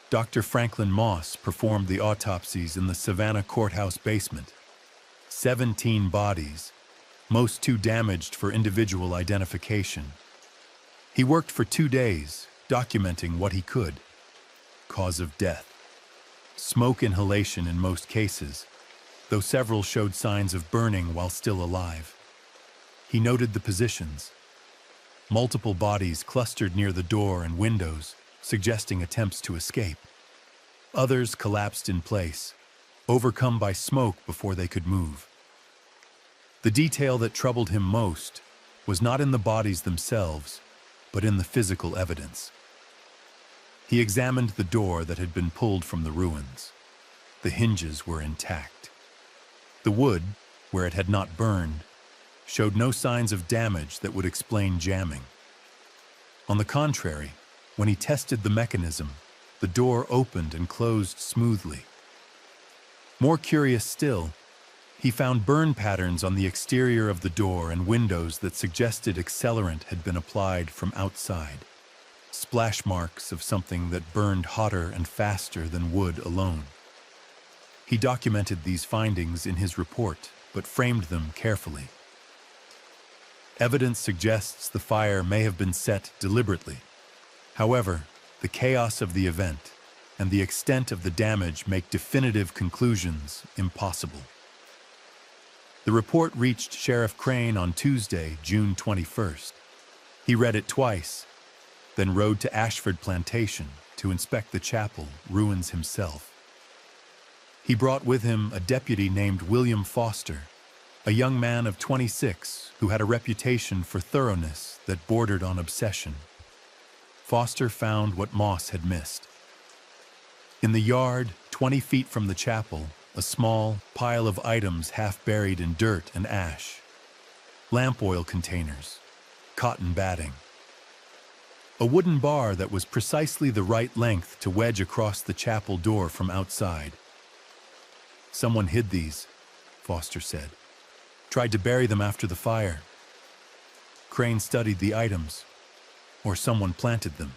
Dr. Franklin Moss performed the autopsies in the Savannah courthouse basement. 17 bodies, most too damaged for individual identification. He worked for 2 days, documenting what he could. Cause of death. Smoke inhalation in most cases, though several showed signs of burning while still alive. He noted the positions. Multiple bodies clustered near the door and windows, suggesting attempts to escape. Others collapsed in place, overcome by smoke before they could move. The detail that troubled him most was not in the bodies themselves, but in the physical evidence. He examined the door that had been pulled from the ruins. The hinges were intact. The wood, where it had not burned, showed no signs of damage that would explain jamming. On the contrary, when he tested the mechanism, the door opened and closed smoothly. More curious still, he found burn patterns on the exterior of the door and windows that suggested accelerant had been applied from outside. Splash marks of something that burned hotter and faster than wood alone. He documented these findings in his report, but framed them carefully. Evidence suggests the fire may have been set deliberately. However, the chaos of the event and the extent of the damage make definitive conclusions impossible. The report reached Sheriff Crane on Tuesday, June 21st. He read it twice, then rode to Ashford Plantation to inspect the chapel ruins himself. He brought with him a deputy named William Foster, a young man of 26 who had a reputation for thoroughness that bordered on obsession. Foster found what Moss had missed. In the yard, 20 feet from the chapel, a small pile of items half buried in dirt and ash. Lamp oil containers, cotton batting. A wooden bar that was precisely the right length to wedge across the chapel door from outside. Someone hid these, Foster said. Tried to bury them after the fire. Crane studied the items, or someone planted them,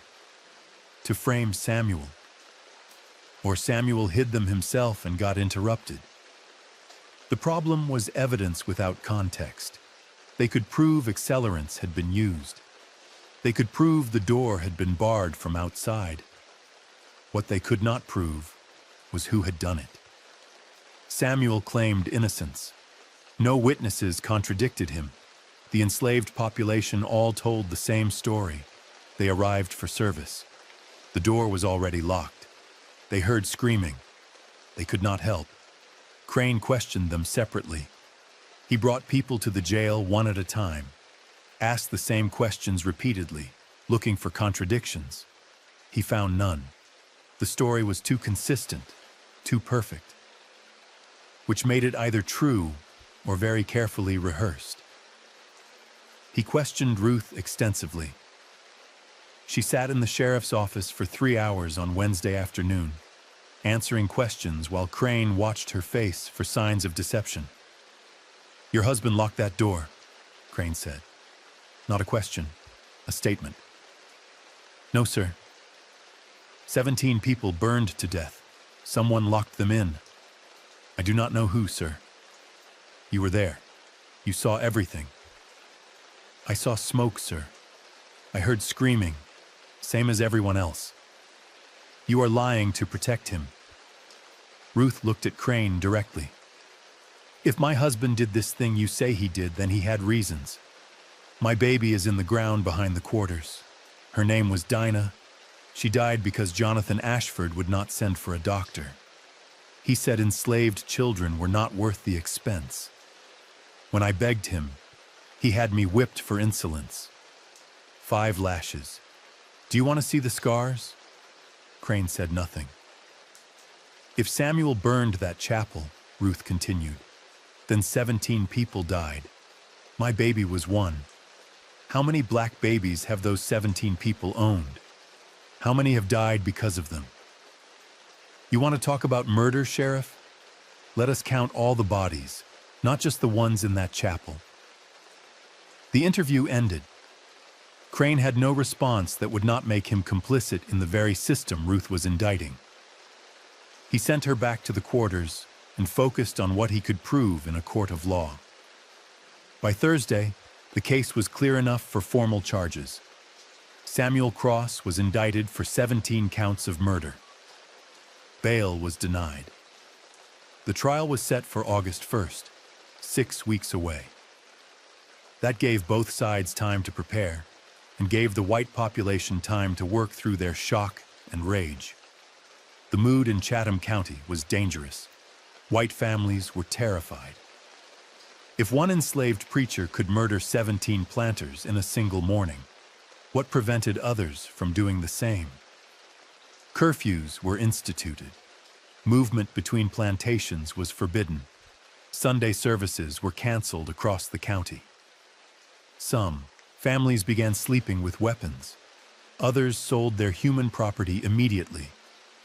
to frame Samuel. Or Samuel hid them himself and got interrupted. The problem was evidence without context. They could prove accelerants had been used. They could prove the door had been barred from outside. What they could not prove was who had done it. Samuel claimed innocence. No witnesses contradicted him. The enslaved population all told the same story. They arrived for service. The door was already locked. They heard screaming. They could not help. Crane questioned them separately. He brought people to the jail one at a time, asked the same questions repeatedly, looking for contradictions. He found none. The story was too consistent, too perfect, which made it either true or very carefully rehearsed. He questioned Ruth extensively. She sat in the sheriff's office for 3 hours on Wednesday afternoon, answering questions while Crane watched her face for signs of deception. "Your husband locked that door," Crane said. Not a question, a statement. "No, sir. 17 people burned to death. Someone locked them in. I do not know who, sir. You were there. You saw everything." "I saw smoke, sir. I heard screaming, same as everyone else." "You are lying to protect him." Ruth looked at Crane directly. "If my husband did this thing you say he did, then he had reasons. My baby is in the ground behind the quarters. Her name was Dinah. She died because Jonathan Ashford would not send for a doctor. He said enslaved children were not worth the expense. When I begged him, he had me whipped for insolence. 5 lashes. Do you want to see the scars?" Crane said nothing. "If Samuel burned that chapel," Ruth continued, "then 17 people died. My baby was one. How many black babies have those 17 people owned? How many have died because of them? You want to talk about murder, Sheriff? Let us count all the bodies, not just the ones in that chapel." The interview ended. Crane had no response that would not make him complicit in the very system Ruth was indicting. He sent her back to the quarters and focused on what he could prove in a court of law. By Thursday, the case was clear enough for formal charges. Samuel Cross was indicted for 17 counts of murder. Bail was denied. The trial was set for August 1st, 6 weeks away. That gave both sides time to prepare and gave the white population time to work through their shock and rage. The mood in Chatham County was dangerous. White families were terrified. If one enslaved preacher could murder 17 planters in a single morning, what prevented others from doing the same? Curfews were instituted. Movement between plantations was forbidden. Sunday services were canceled across the county. Some families began sleeping with weapons. Others sold their human property immediately,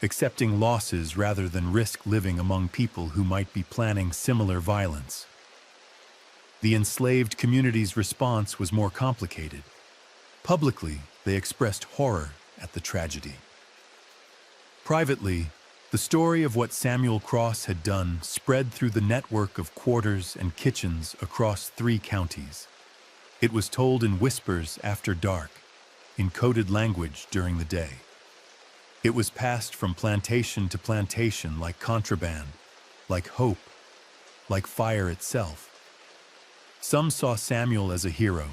accepting losses rather than risk living among people who might be planning similar violence. The enslaved community's response was more complicated. Publicly, they expressed horror at the tragedy. Privately, the story of what Samuel Cross had done spread through the network of quarters and kitchens across 3 counties. It was told in whispers after dark, in coded language during the day. It was passed from plantation to plantation like contraband, like hope, like fire itself. Some saw Samuel as a hero.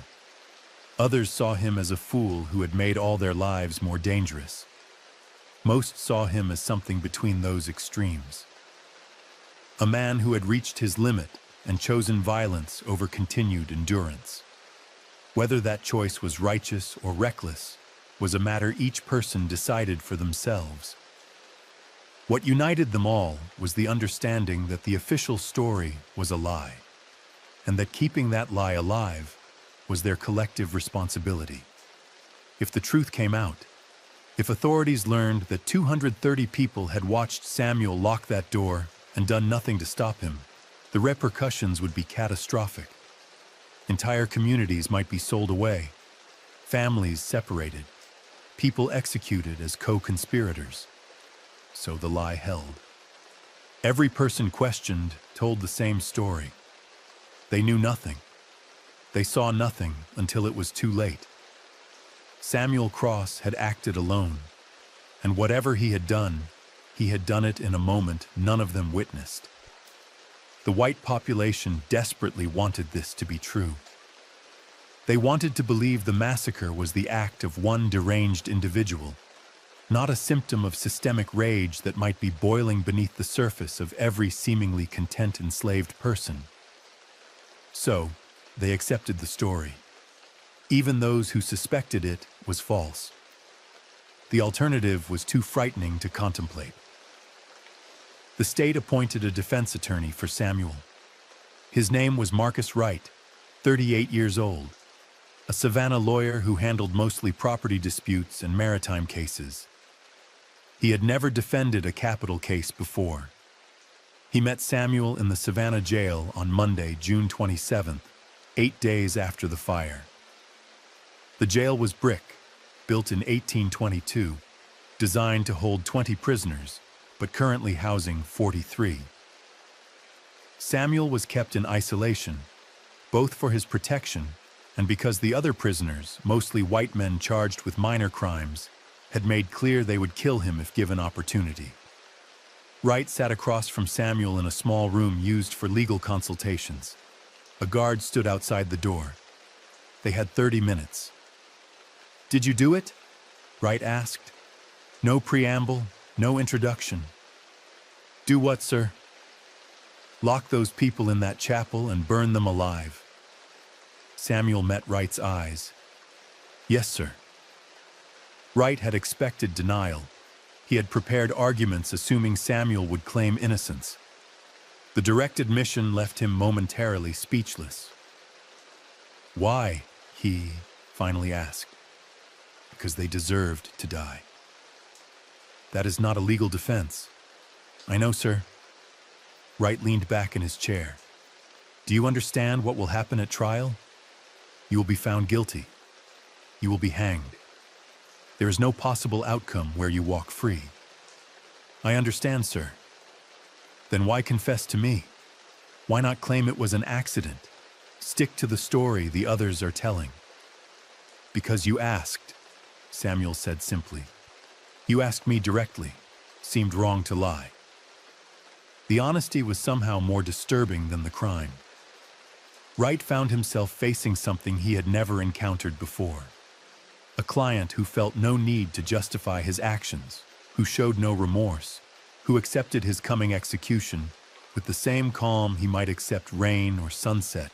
Others saw him as a fool who had made all their lives more dangerous. Most saw him as something between those extremes. A man who had reached his limit and chosen violence over continued endurance. Whether that choice was righteous or reckless was a matter each person decided for themselves. What united them all was the understanding that the official story was a lie, and that keeping that lie alive was their collective responsibility. If the truth came out, if authorities learned that 230 people had watched Samuel lock that door and done nothing to stop him, the repercussions would be catastrophic. Entire communities might be sold away, families separated, people executed as co-conspirators. So the lie held. Every person questioned told the same story. They knew nothing. They saw nothing until it was too late. Samuel Cross had acted alone, and whatever he had done it in a moment none of them witnessed. The white population desperately wanted this to be true. They wanted to believe the massacre was the act of one deranged individual, not a symptom of systemic rage that might be boiling beneath the surface of every seemingly content enslaved person. So, they accepted the story. Even those who suspected it was false. The alternative was too frightening to contemplate. The state appointed a defense attorney for Samuel. His name was Marcus Wright, 38 years old, a Savannah lawyer who handled mostly property disputes and maritime cases. He had never defended a capital case before. He met Samuel in the Savannah jail on Monday, June 27th, 8 days after the fire. The jail was brick, built in 1822, designed to hold 20 prisoners, but currently housing 43. Samuel was kept in isolation, both for his protection and because the other prisoners, mostly white men charged with minor crimes, had made clear they would kill him if given opportunity. Wright sat across from Samuel in a small room used for legal consultations. A guard stood outside the door. They had 30 minutes. "Did you do it?" Wright asked. No preamble, no introduction. "Do what, sir?" "Lock those people in that chapel and burn them alive." Samuel met Wright's eyes. "Yes, sir." Wright had expected denial. He had prepared arguments assuming Samuel would claim innocence. The direct admission left him momentarily speechless. "Why?" he finally asked. "Because they deserved to die." "That is not a legal defense." "I know, sir." Wright leaned back in his chair. "Do you understand what will happen at trial? You will be found guilty. You will be hanged. There is no possible outcome where you walk free." "I understand, sir." "Then why confess to me? Why not claim it was an accident? Stick to the story the others are telling." "Because you asked," Samuel said simply. "You asked me directly. Seemed wrong to lie." The honesty was somehow more disturbing than the crime. Wright found himself facing something he had never encountered before. A client who felt no need to justify his actions, who showed no remorse, who accepted his coming execution with the same calm he might accept rain or sunset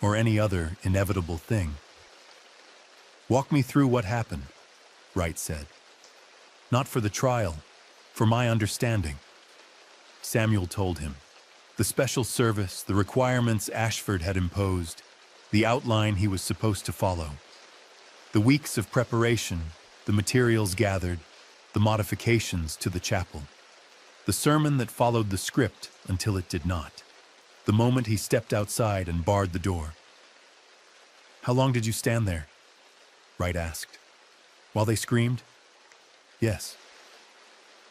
or any other inevitable thing. "Walk me through what happened," Wright said. Not for the trial, for my understanding. Samuel told him. The special service, the requirements Ashford had imposed, the outline he was supposed to follow. The weeks of preparation, the materials gathered, the modifications to the chapel. The sermon that followed the script until it did not. The moment he stepped outside and barred the door. "How long did you stand there?" Wright asked. "While they screamed?" "Yes."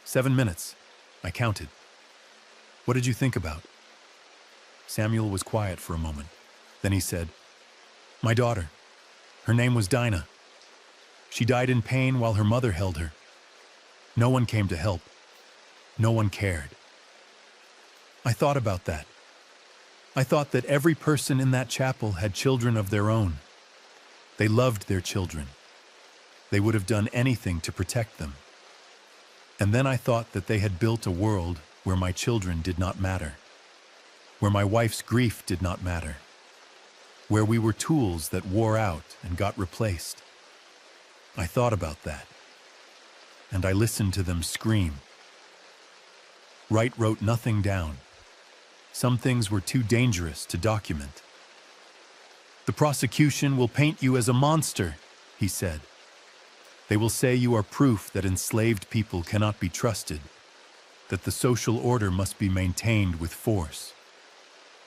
7 minutes. I counted. "What did you think about?" Samuel was quiet for a moment. Then he said, "My daughter. Her name was Dinah. She died in pain while her mother held her. No one came to help. No one cared." I thought about that. I thought that every person in that chapel had children of their own. They loved their children. They would have done anything to protect them. And then I thought that they had built a world where my children did not matter, where my wife's grief did not matter, where we were tools that wore out and got replaced. I thought about that, and I listened to them scream. Wright wrote nothing down. Some things were too dangerous to document. "The prosecution will paint you as a monster," he said. "They will say you are proof that enslaved people cannot be trusted, that the social order must be maintained with force,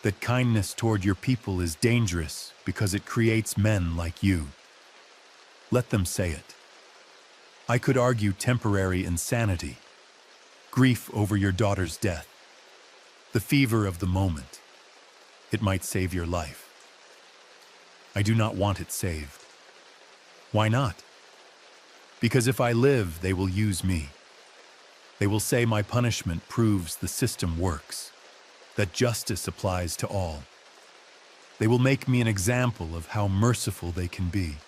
that kindness toward your people is dangerous because it creates men like you. Let them say it. I could argue temporary insanity, grief over your daughter's death, the fever of the moment. It might save your life. I do not want it saved. Why not? Because if I live, they will use me. They will say my punishment proves the system works, that justice applies to all. They will make me an example of how merciful they can be.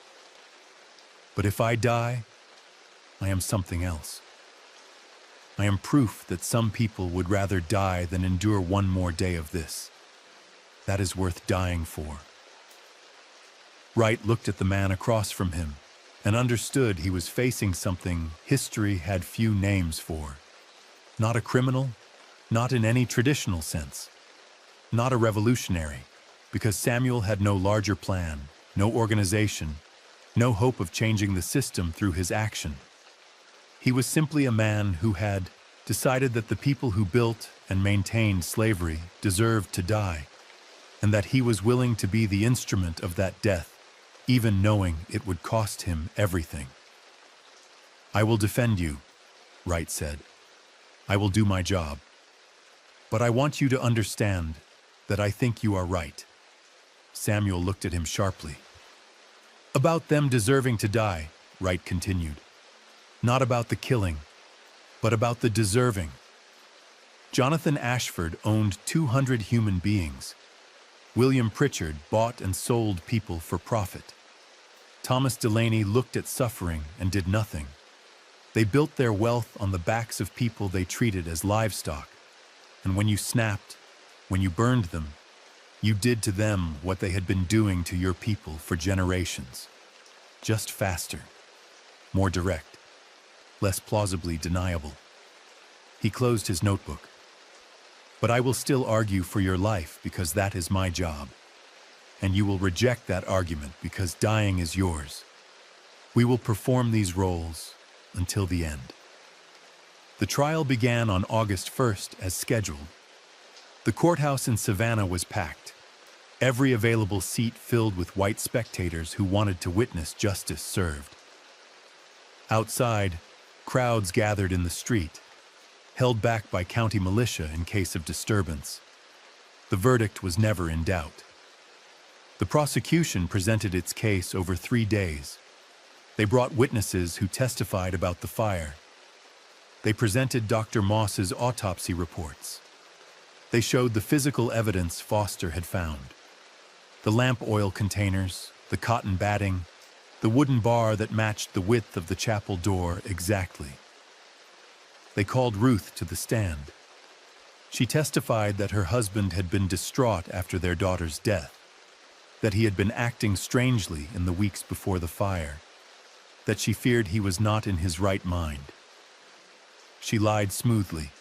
But if I die, I am something else. I am proof that some people would rather die than endure one more day of this. That is worth dying for." Wright looked at the man across from him and understood he was facing something history had few names for. Not a criminal, not in any traditional sense. Not a revolutionary, because Samuel had no larger plan, no organization, no hope of changing the system through his action. He was simply a man who had decided that the people who built and maintained slavery deserved to die, and that he was willing to be the instrument of that death, even knowing it would cost him everything. "I will defend you," Wright said. "I will do my job. But I want you to understand that I think you are right." Samuel looked at him sharply. "About them deserving to die," Wright continued. "Not about the killing, but about the deserving. Jonathan Ashford owned 200 human beings. William Pritchard bought and sold people for profit. Thomas Delaney looked at suffering and did nothing. They built their wealth on the backs of people they treated as livestock. And when you snapped, when you burned them, you did to them what they had been doing to your people for generations. Just faster, more direct, less plausibly deniable." He closed his notebook. "But I will still argue for your life because that is my job. And you will reject that argument because dying is yours. We will perform these roles until the end." The trial began on August 1st as scheduled. The courthouse in Savannah was packed, every available seat filled with white spectators who wanted to witness justice served. Outside, crowds gathered in the street, held back by county militia in case of disturbance. The verdict was never in doubt. The prosecution presented its case over 3 days. They brought witnesses who testified about the fire. They presented Dr. Moss's autopsy reports. They showed the physical evidence Foster had found. The lamp oil containers, the cotton batting, the wooden bar that matched the width of the chapel door exactly. They called Ruth to the stand. She testified that her husband had been distraught after their daughter's death, that he had been acting strangely in the weeks before the fire, that she feared he was not in his right mind. She lied smoothly,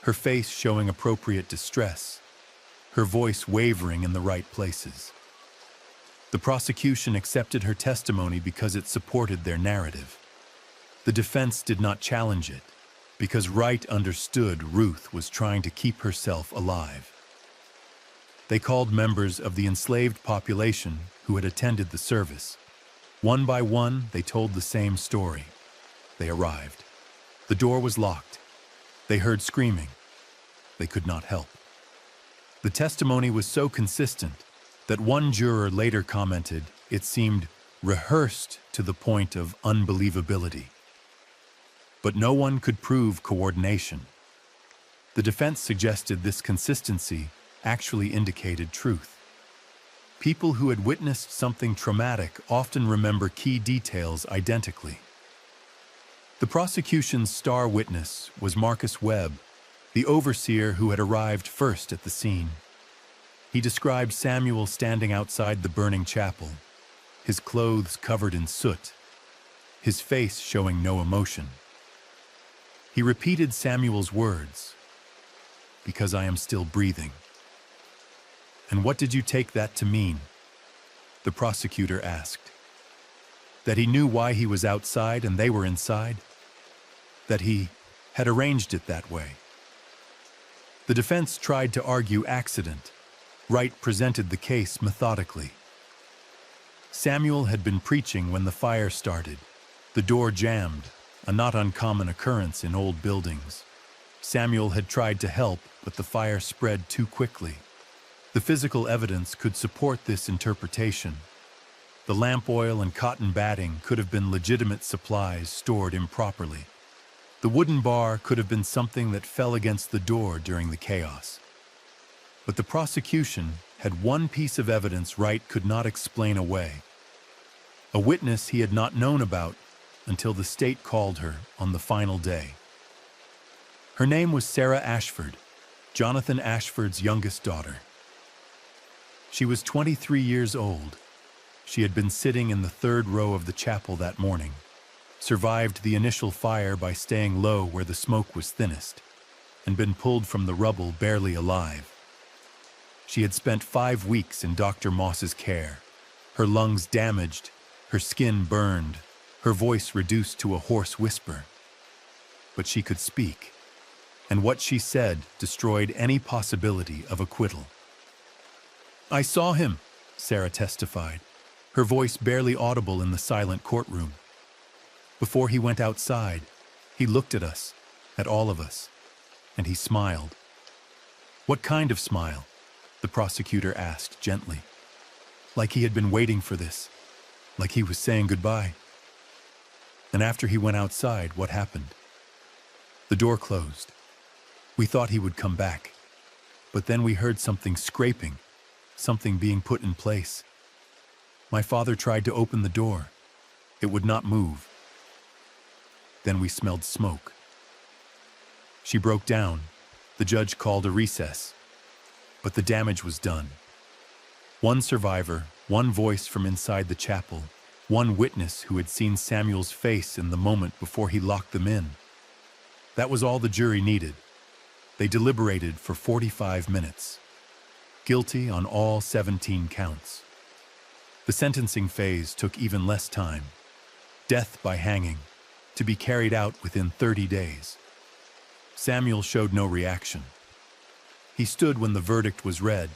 her face showing appropriate distress, her voice wavering in the right places. The prosecution accepted her testimony because it supported their narrative. The defense did not challenge it, because Wright understood Ruth was trying to keep herself alive. They called members of the enslaved population who had attended the service. One by one, they told the same story. They arrived. The door was locked. They heard screaming. They could not help. The testimony was so consistent that one juror later commented it seemed rehearsed to the point of unbelievability. But no one could prove coordination. The defense suggested this consistency actually indicated truth. People who had witnessed something traumatic often remember key details identically. The prosecution's star witness was Marcus Webb, the overseer who had arrived first at the scene. He described Samuel standing outside the burning chapel, his clothes covered in soot, his face showing no emotion. He repeated Samuel's words, "Because I am still breathing." "And what did you take that to mean?" the prosecutor asked. That he knew why he was outside and they were inside? That he had arranged it that way? The defense tried to argue accident. Wright presented the case methodically. Samuel had been preaching when the fire started. The door jammed, a not uncommon occurrence in old buildings. Samuel had tried to help, but the fire spread too quickly. The physical evidence could support this interpretation. The lamp oil and cotton batting could have been legitimate supplies stored improperly. The wooden bar could have been something that fell against the door during the chaos. But the prosecution had one piece of evidence Wright could not explain away. A witness he had not known about until the state called her on the final day. Her name was Sarah Ashford, Jonathan Ashford's youngest daughter. She was 23 years old. She had been sitting in the third row of the chapel that morning, survived the initial fire by staying low where the smoke was thinnest, and been pulled from the rubble barely alive. She had spent 5 weeks in Dr. Moss's care, her lungs damaged, her skin burned, her voice reduced to a hoarse whisper. But she could speak, and what she said destroyed any possibility of acquittal. "I saw him," Sarah testified, her voice barely audible in the silent courtroom. "Before he went outside, he looked at us, at all of us, and he smiled." "What kind of smile?" the prosecutor asked gently. "Like he had been waiting for this, like he was saying goodbye." "And after he went outside, what happened?" "The door closed. We thought he would come back, but then we heard something scraping, something being put in place. My father tried to open the door. It would not move. Then we smelled smoke." She broke down. The judge called a recess. But the damage was done. One survivor, one voice from inside the chapel, one witness who had seen Samuel's face in the moment before he locked them in. That was all the jury needed. They deliberated for 45 minutes. Guilty on all 17 counts. The sentencing phase took even less time. Death by hanging, to be carried out within 30 days. Samuel showed no reaction. He stood when the verdict was read,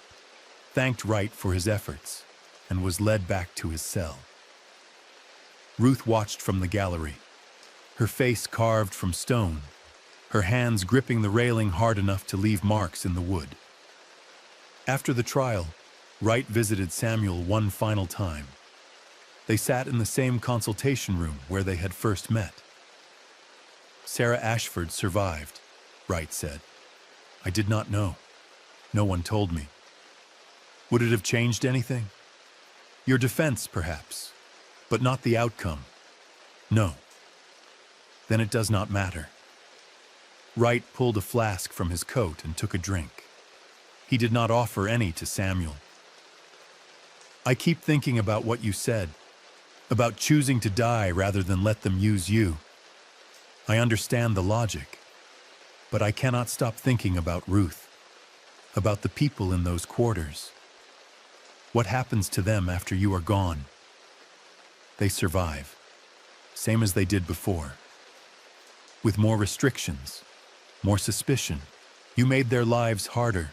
thanked Wright for his efforts, and was led back to his cell. Ruth watched from the gallery, her face carved from stone, her hands gripping the railing hard enough to leave marks in the wood. After the trial, Wright visited Samuel one final time. They sat in the same consultation room where they had first met. "Sarah Ashford survived," Wright said. "I did not know. No one told me." "Would it have changed anything?" "Your defense, perhaps, but not the outcome." "No." "Then it does not matter." Wright pulled a flask from his coat and took a drink. He did not offer any to Samuel. "I keep thinking about what you said, about choosing to die rather than let them use you. I understand the logic, But I cannot stop thinking about Ruth, about the people in those quarters. What happens to them after you are gone? They survive, same as they did before. With more restrictions, more suspicion. You made their lives harder.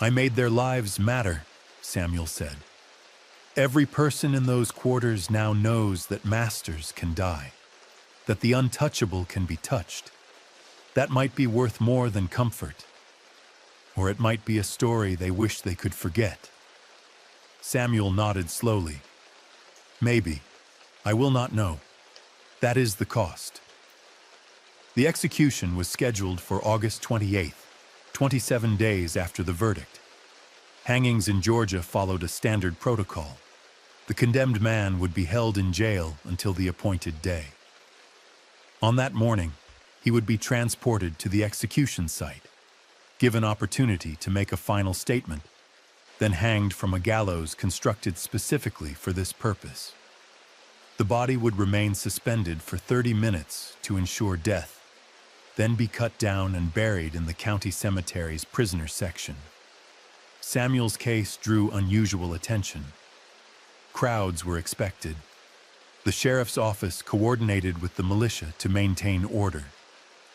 I made their lives matter, Samuel said. Every person in those quarters now knows that masters can die, that the untouchable can be touched. That might be worth more than comfort. Or it might be a story they wish they could forget. Samuel nodded slowly. Maybe. I will not know. That is the cost. The execution was scheduled for August 28th, 27 days after the verdict. Hangings in Georgia followed a standard protocol. The condemned man would be held in jail until the appointed day. On that morning, he would be transported to the execution site, given opportunity to make a final statement, then hanged from a gallows constructed specifically for this purpose. The body would remain suspended for 30 minutes to ensure death, then be cut down and buried in the county cemetery's prisoner section. Samuel's case drew unusual attention. Crowds were expected. The sheriff's office coordinated with the militia to maintain order.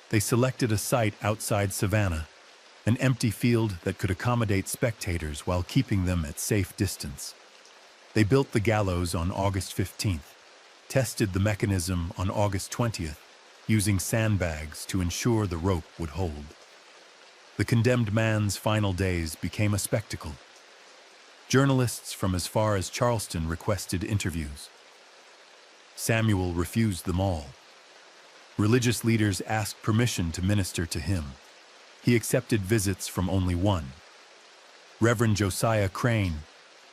They selected a site outside Savannah, an empty field that could accommodate spectators while keeping them at safe distance. They built the gallows on August 15th, tested the mechanism on August 20th, using sandbags to ensure the rope would hold. The condemned man's final days became a spectacle. Journalists from as far as Charleston requested interviews. Samuel refused them all. Religious leaders asked permission to minister to him. He accepted visits from only one. Reverend Josiah Crane,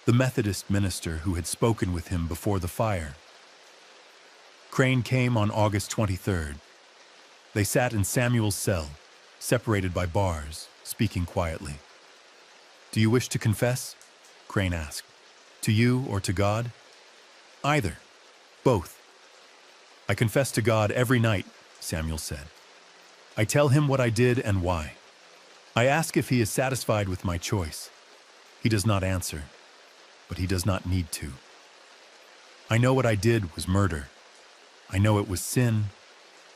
the Methodist minister who had spoken with him before the fire. Crane came on August 23rd. They sat in Samuel's cell, separated by bars, speaking quietly. "Do you wish to confess?" Crane asked. "To you or to God?" "Either. Both." "I confess to God every night," Samuel said. "I tell him what I did and why. I ask if he is satisfied with my choice. He does not answer, but he does not need to. I know what I did was murder. I know it was sin,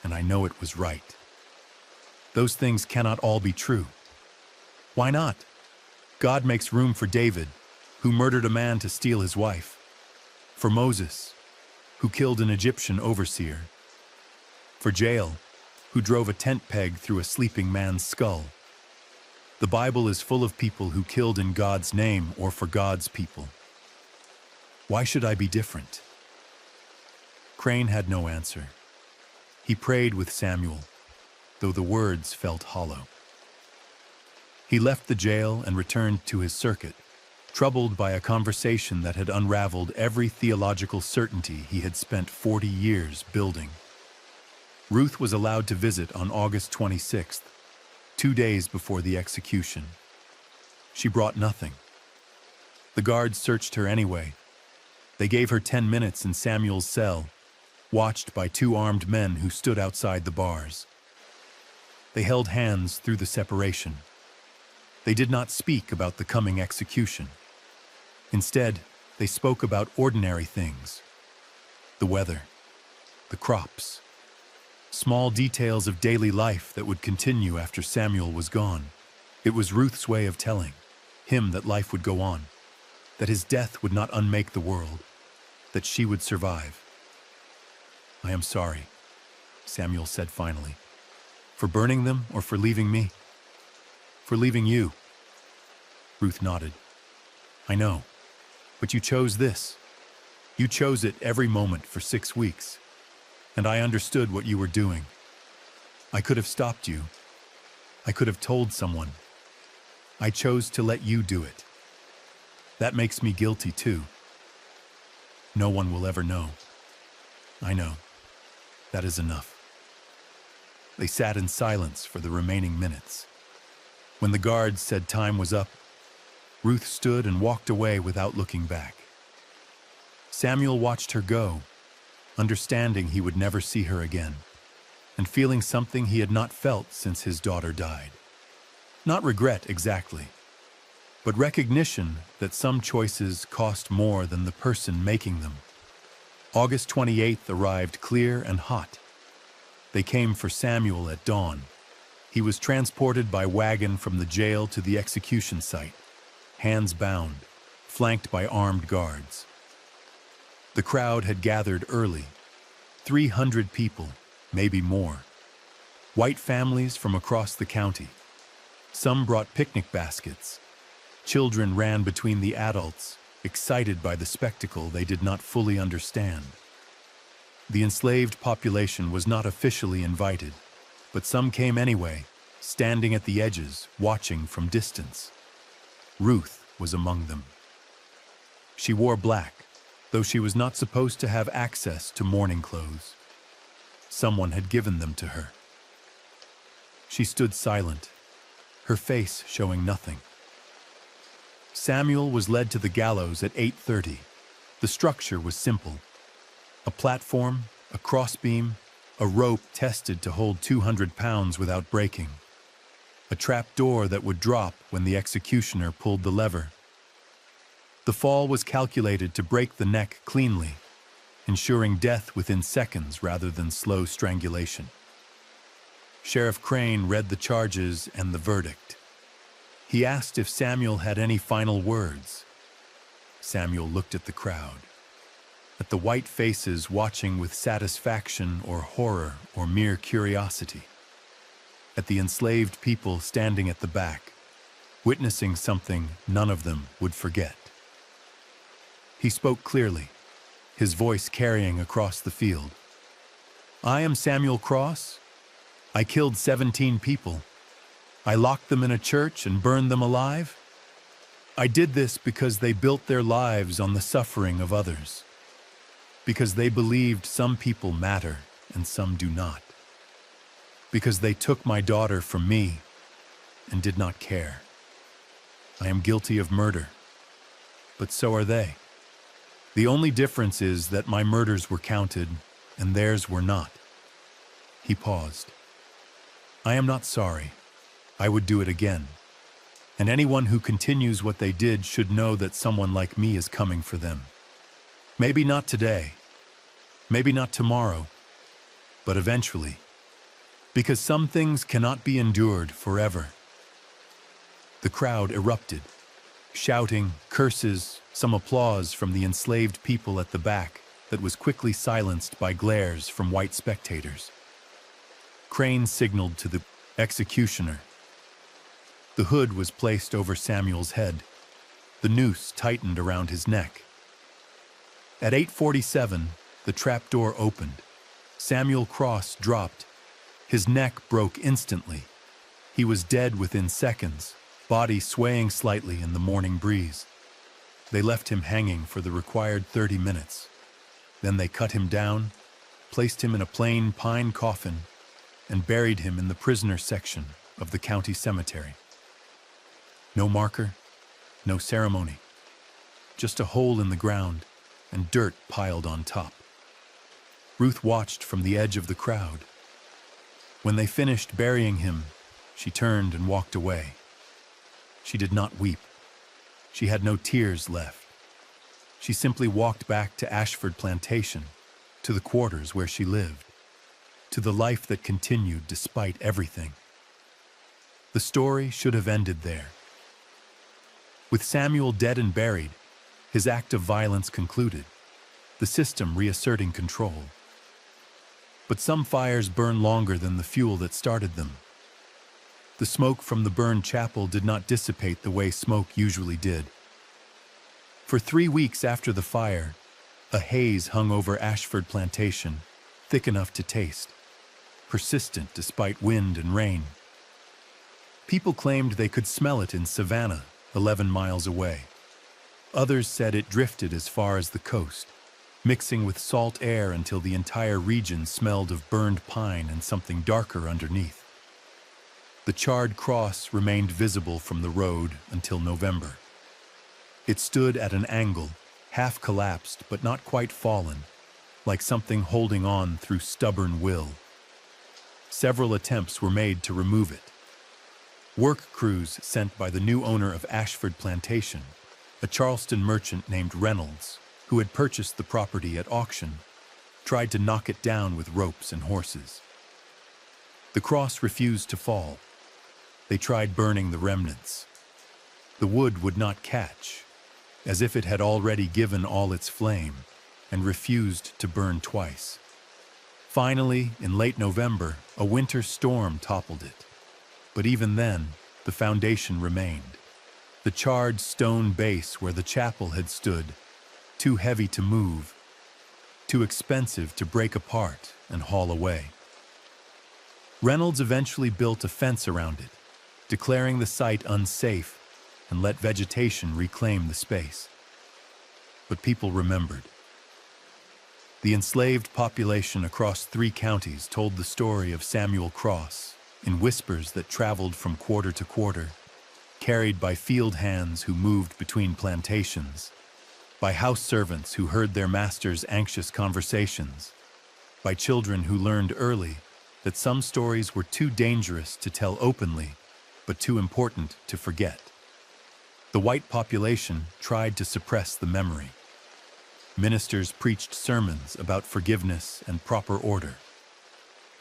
and I know it was right. Those things cannot all be true. Why not? God makes room for David, who murdered a man to steal his wife, for Moses, who killed an Egyptian overseer, for Jael, who drove a tent peg through a sleeping man's skull. The Bible is full of people who killed in God's name or for God's people. Why should I be different?" Crane had no answer. He prayed with Samuel, though the words felt hollow. He left the jail and returned to his circuit, troubled by a conversation that had unraveled every theological certainty he had spent 40 years building. Ruth was allowed to visit on August 26th, 2 days before the execution. She brought nothing. The guards searched her anyway. They gave her 10 minutes in Samuel's cell, watched by 2 armed men who stood outside the bars. They held hands through the separation. They did not speak about the coming execution. Instead, they spoke about ordinary things: the weather, the crops, small details of daily life that would continue after Samuel was gone. It was Ruth's way of telling him that life would go on, that his death would not unmake the world, that she would survive. "I am sorry," Samuel said finally. "For burning them or for leaving me?" "For leaving you." Ruth nodded. "I know, but you chose this. You chose it every moment for 6 weeks, and I understood what you were doing. I could have stopped you. I could have told someone. I chose to let you do it. That makes me guilty too. No one will ever know. I know. That is enough." They sat in silence for the remaining minutes. When the guards said time was up, Ruth stood and walked away without looking back. Samuel watched her go, understanding he would never see her again. and feeling something he had not felt since his daughter died. Not regret exactly, but recognition that some choices cost more than the person making them. August 28th arrived clear and hot. They came for Samuel at dawn. He was transported by wagon from the jail to the execution site, hands bound, flanked by armed guards. The crowd had gathered early, 300 people, maybe more. White families from across the county. Some brought picnic baskets. Children ran between the adults, excited by the spectacle they did not fully understand. The enslaved population was not officially invited, but some came anyway, standing at the edges, watching from distance. Ruth was among them. She wore black, though she was not supposed to have access to mourning clothes. Someone had given them to her. She stood silent, her face showing nothing. Samuel was led to the gallows at 8:30. The structure was simple. A platform, a crossbeam, a rope tested to hold 200 pounds without breaking. A trap door that would drop when the executioner pulled the lever. The fall was calculated to break the neck cleanly, ensuring death within seconds rather than slow strangulation. Sheriff Crane read the charges and the verdict. He asked if Samuel had any final words. Samuel looked at the crowd, at the white faces watching with satisfaction or horror or mere curiosity, at the enslaved people standing at the back, witnessing something none of them would forget. He spoke clearly, his voice carrying across the field. "I am Samuel Cross. I killed 17 people. I locked them in a church and burned them alive. I did this because they built their lives on the suffering of others, because they believed some people matter and some do not, because they took my daughter from me and did not care. I am guilty of murder, but so are they. The only difference is that my murders were counted and theirs were not." He paused. "I am not sorry. I would do it again. And anyone who continues what they did should know that someone like me is coming for them. Maybe not today, maybe not tomorrow, but eventually. Because some things cannot be endured forever." The crowd erupted, shouting, curses, some applause from the enslaved people at the back that was quickly silenced by glares from white spectators. Crane signaled to the executioner. The hood was placed over Samuel's head. The noose tightened around his neck. At 8:47, the trapdoor opened. Samuel Cross dropped. His neck broke instantly. He was dead within seconds, body swaying slightly in the morning breeze. They left him hanging for the required 30 minutes. Then they cut him down, placed him in a plain pine coffin, and buried him in the prisoner section of the county cemetery. No marker, no ceremony, just a hole in the ground and dirt piled on top. Ruth watched from the edge of the crowd. When they finished burying him, she turned and walked away. She did not weep. She had no tears left. She simply walked back to Ashford Plantation, to the quarters where she lived, to the life that continued despite everything. The story should have ended there. With Samuel dead and buried, his act of violence concluded, the system reasserting control. But some fires burn longer than the fuel that started them. The smoke from the burned chapel did not dissipate the way smoke usually did. For 3 weeks after the fire, a haze hung over Ashford Plantation, thick enough to taste, persistent despite wind and rain. People claimed they could smell it in Savannah, 11 miles away. Others said it drifted as far as the coast, mixing with salt air until the entire region smelled of burned pine and something darker underneath. The charred cross remained visible from the road until November. It stood at an angle, half collapsed but not quite fallen, like something holding on through stubborn will. Several attempts were made to remove it. Work crews sent by the new owner of Ashford Plantation, a Charleston merchant named Reynolds, who had purchased the property at auction, tried to knock it down with ropes and horses. The cross refused to fall. They tried burning the remnants. The wood would not catch, as if it had already given all its flame and refused to burn twice. Finally, in late November, a winter storm toppled it. But even then, the foundation remained. The charred stone base where the chapel had stood, too heavy to move, too expensive to break apart and haul away. Reynolds eventually built a fence around it, declaring the site unsafe and let vegetation reclaim the space. But people remembered. The enslaved population across 3 counties told the story of Samuel Cross in whispers that traveled from quarter to quarter, carried by field hands who moved between plantations, by house servants who heard their masters' anxious conversations, by children who learned early that some stories were too dangerous to tell openly, but too important to forget. The white population tried to suppress the memory. Ministers preached sermons about forgiveness and proper order.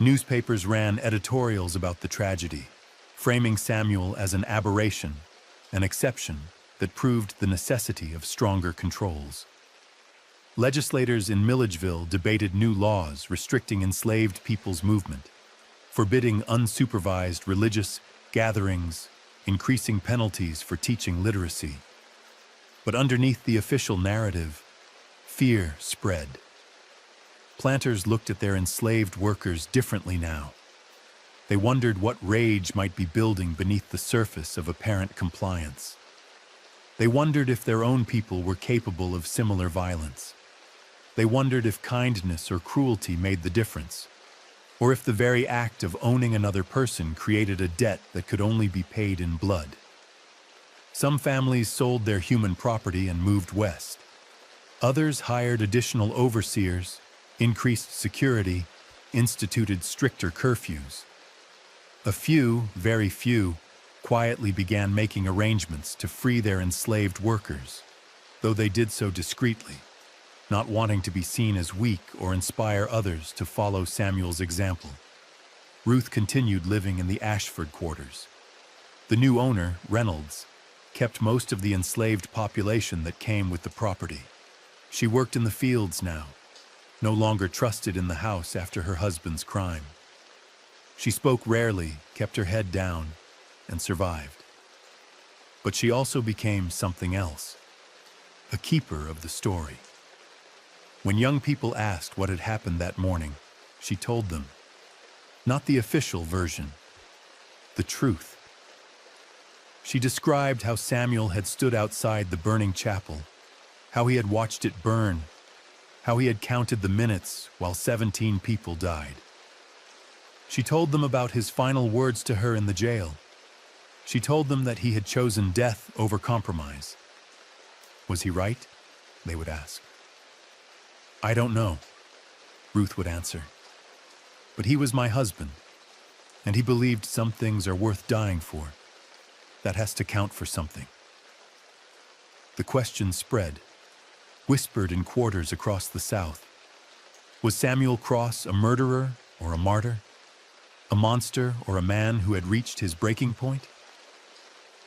Newspapers ran editorials about the tragedy, framing Samuel as an aberration, an exception that proved the necessity of stronger controls. Legislators in Milledgeville debated new laws restricting enslaved people's movement, forbidding unsupervised religious gatherings, increasing penalties for teaching literacy. But underneath the official narrative, fear spread. Planters looked at their enslaved workers differently now. They wondered what rage might be building beneath the surface of apparent compliance. They wondered if their own people were capable of similar violence. They wondered if kindness or cruelty made the difference, or if the very act of owning another person created a debt that could only be paid in blood. Some families sold their human property and moved west. Others hired additional overseers, increased security, instituted stricter curfews. A few, very few, quietly began making arrangements to free their enslaved workers, though they did so discreetly, not wanting to be seen as weak or inspire others to follow Samuel's example. Ruth continued living in the Ashford quarters. The new owner, Reynolds, kept most of the enslaved population that came with the property. She worked in the fields now, no longer trusted in the house after her husband's crime. She spoke rarely, kept her head down, and survived. But she also became something else, a keeper of the story. When young people asked what had happened that morning, she told them, not the official version, the truth. She described how Samuel had stood outside the burning chapel, how he had watched it burn, how he had counted the minutes while 17 people died. She told them about his final words to her in the jail. She told them that he had chosen death over compromise. Was he right? They would ask. I don't know, Ruth would answer. But he was my husband, and he believed some things are worth dying for. That has to count for something. The question spread, whispered in quarters across the South. Was Samuel Cross a murderer or a martyr? A monster or a man who had reached his breaking point?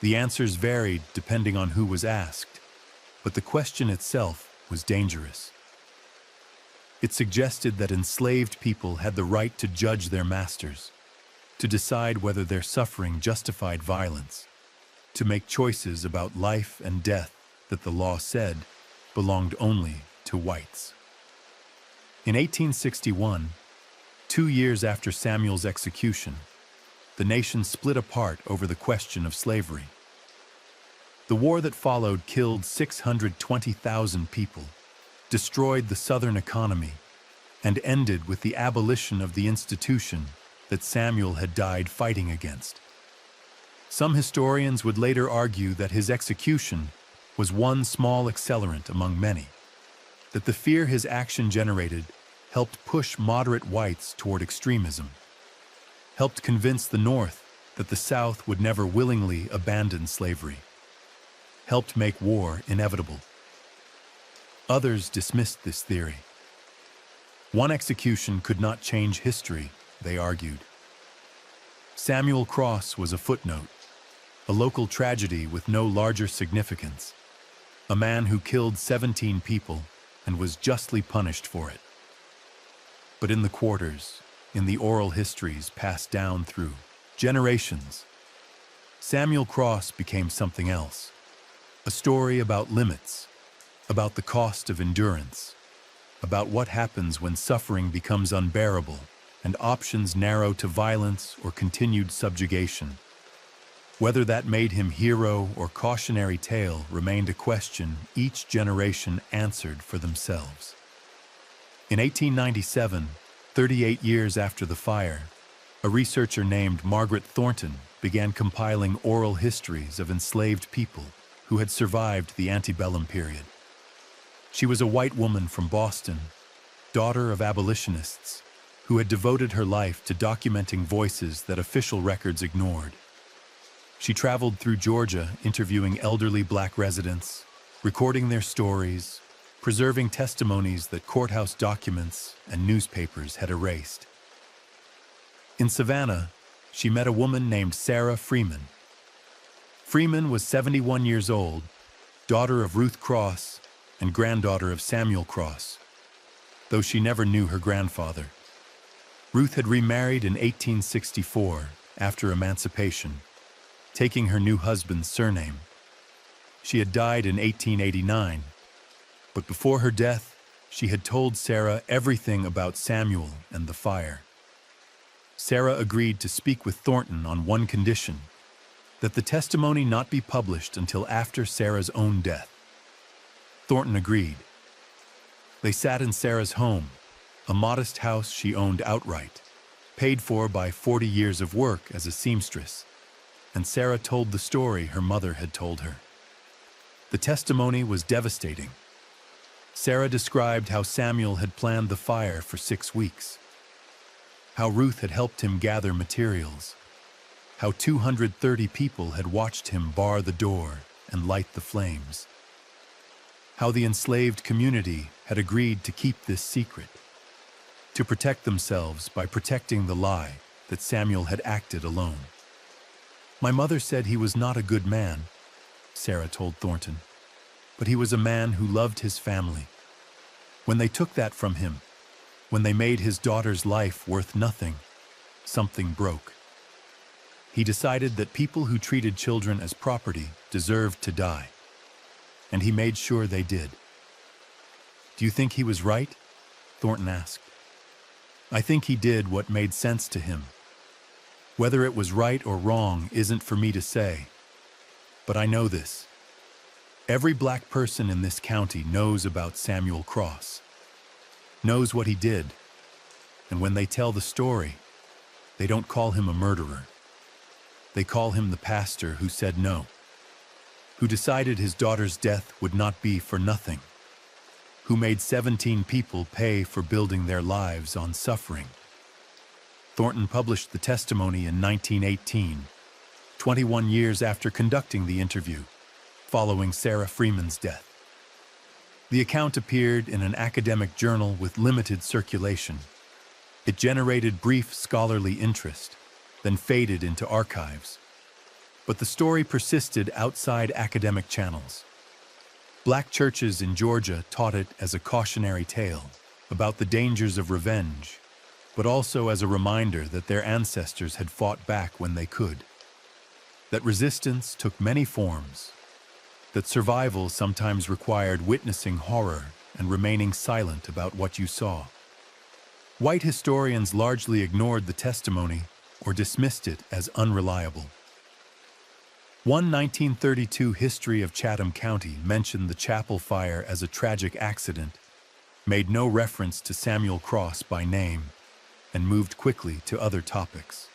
The answers varied depending on who was asked, but the question itself was dangerous. It suggested that enslaved people had the right to judge their masters, to decide whether their suffering justified violence, to make choices about life and death that the law said belonged only to whites. In 1861, 2 years after Samuel's execution, the nation split apart over the question of slavery. The war that followed killed 620,000 people, destroyed the Southern economy, and ended with the abolition of the institution that Samuel had died fighting against. Some historians would later argue that his execution was one small accelerant among many, that the fear his action generated helped push moderate whites toward extremism. helped convince the North that the South would never willingly abandon slavery, helped make war inevitable. Others dismissed this theory. One execution could not change history, they argued. Samuel Cross was a footnote, a local tragedy with no larger significance, a man who killed 17 people and was justly punished for it. But in the quarters, in the oral histories passed down through generations, Samuel Cross became something else, a story about limits, about the cost of endurance, about what happens when suffering becomes unbearable and options narrow to violence or continued subjugation. Whether that made him hero or cautionary tale remained a question each generation answered for themselves. In 1897, 38 years after the fire, a researcher named Margaret Thornton began compiling oral histories of enslaved people who had survived the antebellum period. She was a white woman from Boston, daughter of abolitionists, who had devoted her life to documenting voices that official records ignored. She traveled through Georgia interviewing elderly black residents, recording their stories, preserving testimonies that courthouse documents and newspapers had erased. In Savannah, she met a woman named Sarah Freeman. Freeman was 71 years old, daughter of Ruth Cross and granddaughter of Samuel Cross, though she never knew her grandfather. Ruth had remarried in 1864 after emancipation, taking her new husband's surname. She had died in 1889, but before her death, she had told Sarah everything about Samuel and the fire. Sarah agreed to speak with Thornton on one condition, that the testimony not be published until after Sarah's own death. Thornton agreed. They sat in Sarah's home, a modest house she owned outright, paid for by 40 years of work as a seamstress, and Sarah told the story her mother had told her. The testimony was devastating. Sarah described how Samuel had planned the fire for 6 weeks, how Ruth had helped him gather materials, how 230 people had watched him bar the door and light the flames, how the enslaved community had agreed to keep this secret, to protect themselves by protecting the lie that Samuel had acted alone. "My mother said he was not a good man," Sarah told Thornton, "but he was a man who loved his family. When they took that from him, when they made his daughter's life worth nothing, something broke. He decided that people who treated children as property deserved to die, and he made sure they did." "Do you think he was right?" Thornton asked. "I think he did what made sense to him. Whether it was right or wrong isn't for me to say, but I know this. Every black person in this county knows about Samuel Cross, knows what he did, and when they tell the story, they don't call him a murderer. They call him the pastor who said no, who decided his daughter's death would not be for nothing, who made 17 people pay for building their lives on suffering." Thornton published the testimony in 1918, 21 years after conducting the interview, following Sarah Freeman's death. The account appeared in an academic journal with limited circulation. It generated brief scholarly interest, then faded into archives. But the story persisted outside academic channels. Black churches in Georgia taught it as a cautionary tale about the dangers of revenge, but also as a reminder that their ancestors had fought back when they could, that resistance took many forms, that survival sometimes required witnessing horror and remaining silent about what you saw. White historians largely ignored the testimony or dismissed it as unreliable. One 1932 history of Chatham County mentioned the chapel fire as a tragic accident, made no reference to Samuel Cross by name, and moved quickly to other topics.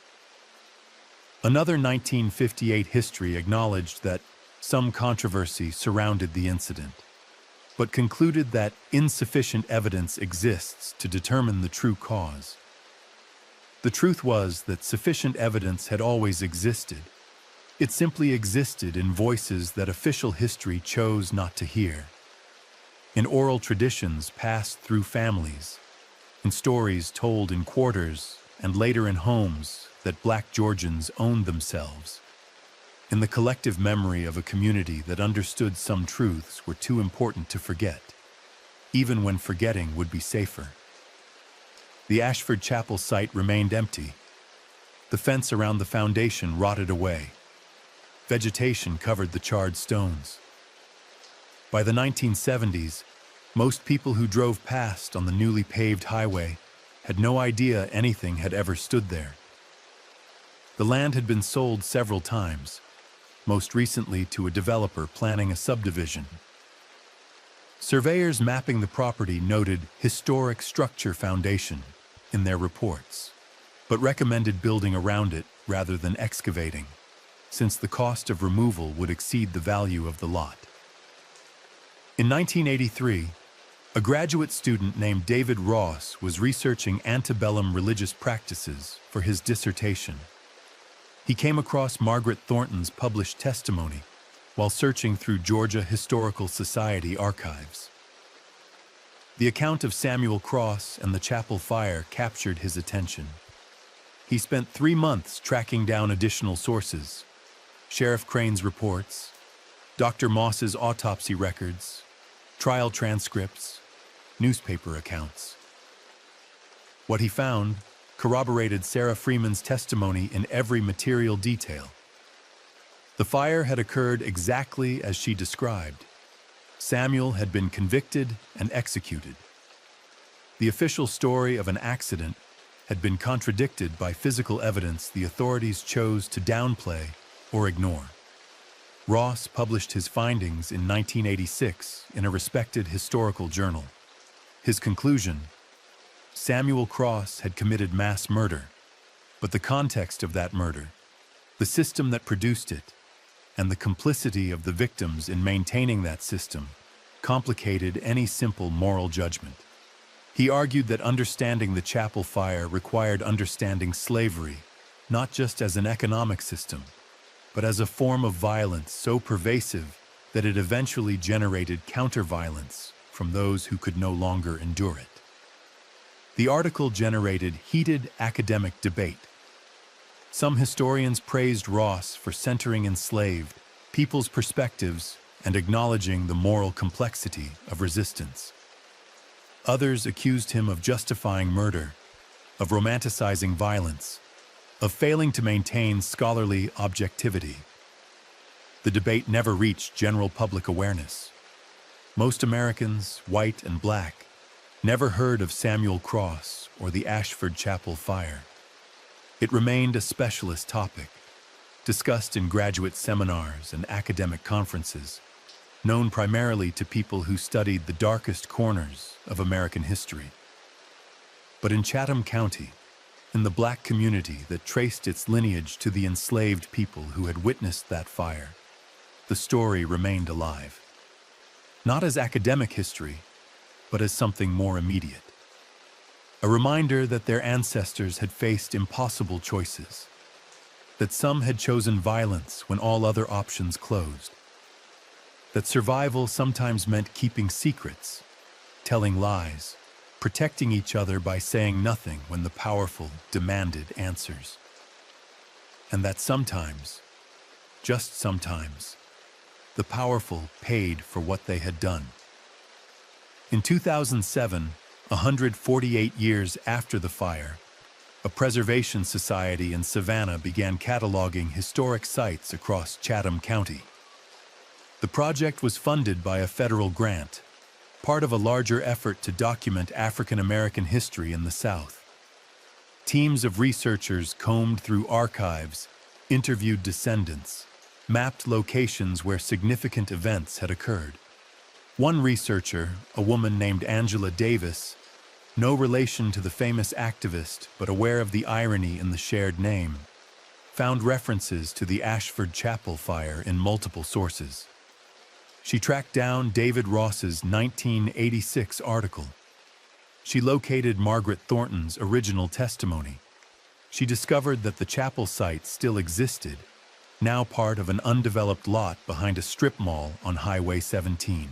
Another 1958 history acknowledged that some controversy surrounded the incident, but concluded that insufficient evidence exists to determine the true cause. The truth was that sufficient evidence had always existed. It simply existed in voices that official history chose not to hear, in oral traditions passed through families, in stories told in quarters and later in homes that Black Georgians owned themselves, in the collective memory of a community that understood some truths were too important to forget, even when forgetting would be safer. The Ashford Chapel site remained empty. The fence around the foundation rotted away. Vegetation covered the charred stones. By the 1970s, most people who drove past on the newly paved highway had no idea anything had ever stood there. The land had been sold several times, most recently to a developer planning a subdivision. Surveyors mapping the property noted historic structure foundation in their reports, but recommended building around it rather than excavating, since the cost of removal would exceed the value of the lot. In 1983, a graduate student named David Ross was researching antebellum religious practices for his dissertation. He came across Margaret Thornton's published testimony while searching through Georgia Historical Society archives. The account of Samuel Cross and the chapel fire captured his attention. He spent 3 months tracking down additional sources: Sheriff Crane's reports, Dr. Moss's autopsy records, trial transcripts, newspaper accounts. What he found corroborated Sarah Freeman's testimony in every material detail. The fire had occurred exactly as she described. Samuel had been convicted and executed. The official story of an accident had been contradicted by physical evidence the authorities chose to downplay or ignore. Ross published his findings in 1986 in a respected historical journal. His conclusion: Samuel Cross had committed mass murder, but the context of that murder, the system that produced it, and the complicity of the victims in maintaining that system complicated any simple moral judgment. He argued that understanding the chapel fire required understanding slavery, not just as an economic system, but as a form of violence so pervasive that it eventually generated counter-violence from those who could no longer endure it. The article generated heated academic debate. Some historians praised Ross for centering enslaved people's perspectives and acknowledging the moral complexity of resistance. Others accused him of justifying murder, of romanticizing violence, of failing to maintain scholarly objectivity. The debate never reached general public awareness. Most Americans, white and black, never heard of Samuel Cross or the Ashford Chapel fire. It remained a specialist topic, discussed in graduate seminars and academic conferences, known primarily to people who studied the darkest corners of American history. But in Chatham County, in the black community that traced its lineage to the enslaved people who had witnessed that fire, the story remained alive. Not as academic history, but as something more immediate. A reminder that their ancestors had faced impossible choices, that some had chosen violence when all other options closed, that survival sometimes meant keeping secrets, telling lies, protecting each other by saying nothing when the powerful demanded answers, and that sometimes, just sometimes, the powerful paid for what they had done. In 2007, 148 years after the fire, a preservation society in Savannah began cataloging historic sites across Chatham County. The project was funded by a federal grant, part of a larger effort to document African American history in the South. Teams of researchers combed through archives, interviewed descendants, mapped locations where significant events had occurred. One researcher, a woman named Angela Davis, no relation to the famous activist but aware of the irony in the shared name, found references to the Ashford Chapel fire in multiple sources. She tracked down David Ross's 1986 article. She located Margaret Thornton's original testimony. She discovered that the chapel site still existed, now part of an undeveloped lot behind a strip mall on Highway 17.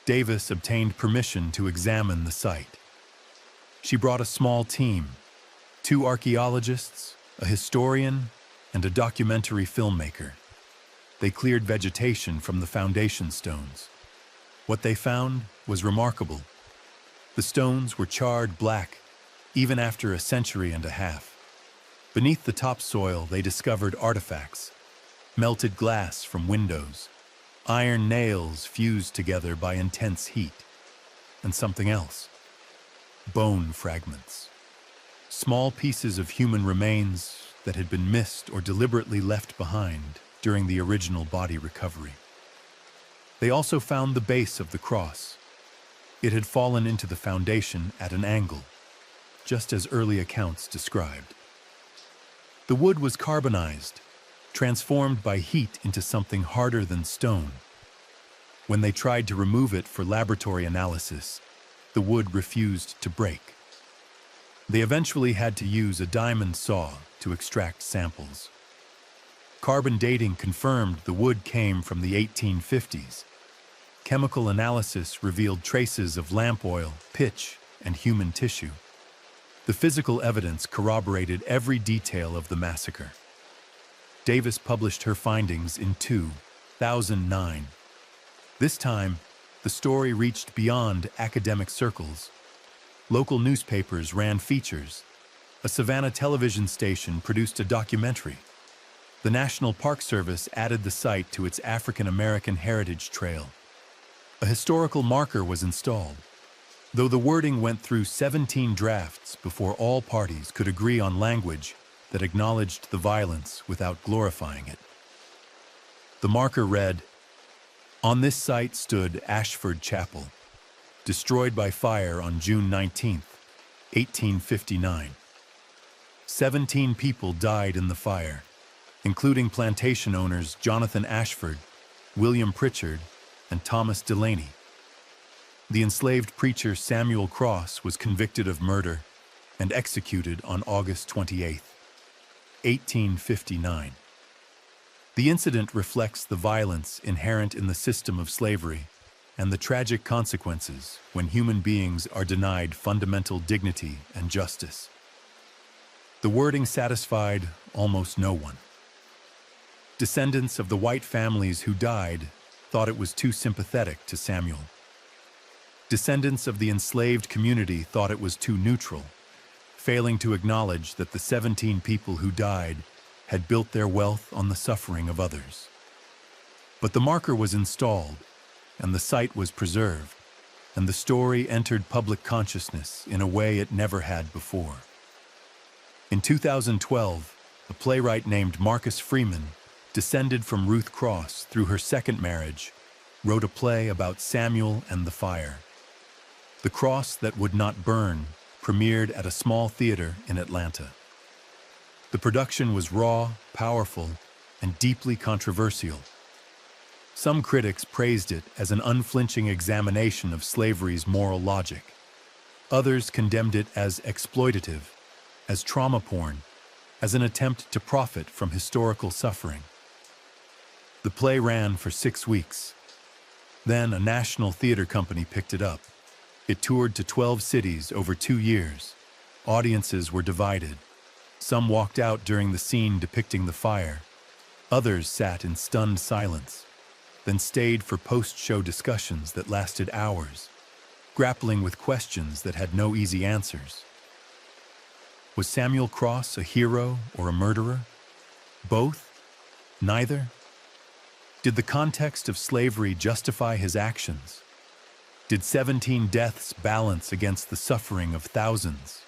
Davis obtained permission to examine the site. She brought a small team, 2 archaeologists, a historian, and a documentary filmmaker. They cleared vegetation from the foundation stones. What they found was remarkable. The stones were charred black, even after a century and a half. Beneath the topsoil, they discovered artifacts, melted glass from windows, iron nails fused together by intense heat, and something else. Bone fragments. Small pieces of human remains that had been missed or deliberately left behind during the original body recovery. They also found the base of the cross. It had fallen into the foundation at an angle, just as early accounts described. The wood was carbonized, transformed by heat into something harder than stone. When they tried to remove it for laboratory analysis, the wood refused to break. They eventually had to use a diamond saw to extract samples. Carbon dating confirmed the wood came from the 1850s. Chemical analysis revealed traces of lamp oil, pitch, and human tissue. The physical evidence corroborated every detail of the massacre. Davis published her findings in 2009. This time, the story reached beyond academic circles. Local newspapers ran features. A Savannah television station produced a documentary. The National Park Service added the site to its African American Heritage Trail. A historical marker was installed, though the wording went through 17 drafts before all parties could agree on language that acknowledged the violence without glorifying it. The marker read, "On this site stood Ashford Chapel, destroyed by fire on June 19, 1859. 17 people died in the fire, including plantation owners Jonathan Ashford, William Pritchard, and Thomas Delaney. The enslaved preacher Samuel Cross was convicted of murder and executed on August 28, 1859. The incident reflects the violence inherent in the system of slavery and the tragic consequences when human beings are denied fundamental dignity and justice." The wording satisfied almost no one. Descendants of the white families who died thought it was too sympathetic to Samuel. Descendants of the enslaved community thought it was too neutral, failing to acknowledge that the 17 people who died had built their wealth on the suffering of others. But the marker was installed, and the site was preserved, and the story entered public consciousness in a way it never had before. In 2012, a playwright named Marcus Freeman, descended from Ruth Cross through her second marriage, wrote a play about Samuel and the fire. The Cross That Would Not Burn premiered at a small theater in Atlanta. The production was raw, powerful, and deeply controversial. Some critics praised it as an unflinching examination of slavery's moral logic. Others condemned it as exploitative, as trauma porn, as an attempt to profit from historical suffering. The play ran for 6 weeks. Then a national theater company picked it up. It toured to 12 cities over 2 years. Audiences were divided. Some walked out during the scene depicting the fire. Others sat in stunned silence, then stayed for post-show discussions that lasted hours, grappling with questions that had no easy answers. Was Samuel Cross a hero or a murderer? Both? Neither? Did the context of slavery justify his actions? Did 17 deaths balance against the suffering of thousands?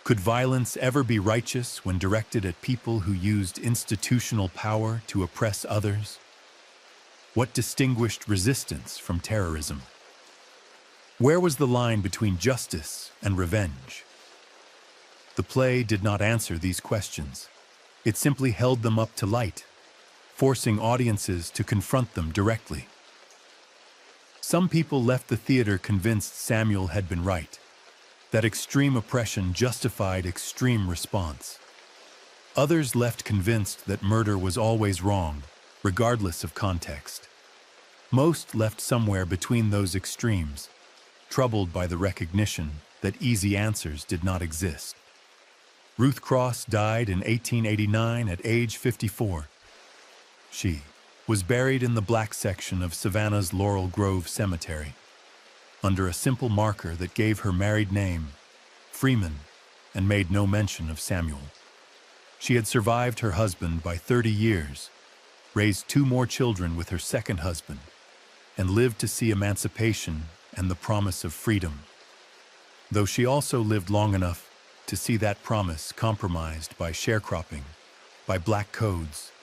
Could violence ever be righteous when directed at people who used institutional power to oppress others? What distinguished resistance from terrorism? Where was the line between justice and revenge? The play did not answer these questions. It simply held them up to light, forcing audiences to confront them directly. Some people left the theater convinced Samuel had been right. That extreme oppression justified extreme response. Others left convinced that murder was always wrong, regardless of context. Most left somewhere between those extremes, troubled by the recognition that easy answers did not exist. Ruth Cross died in 1889 at age 54. She was buried in the black section of Savannah's Laurel Grove Cemetery, under a simple marker that gave her married name, Freeman, and made no mention of Samuel. She had survived her husband by 30 years, raised 2 more children with her second husband, and lived to see emancipation and the promise of freedom. Though she also lived long enough to see that promise compromised by sharecropping, by black codes,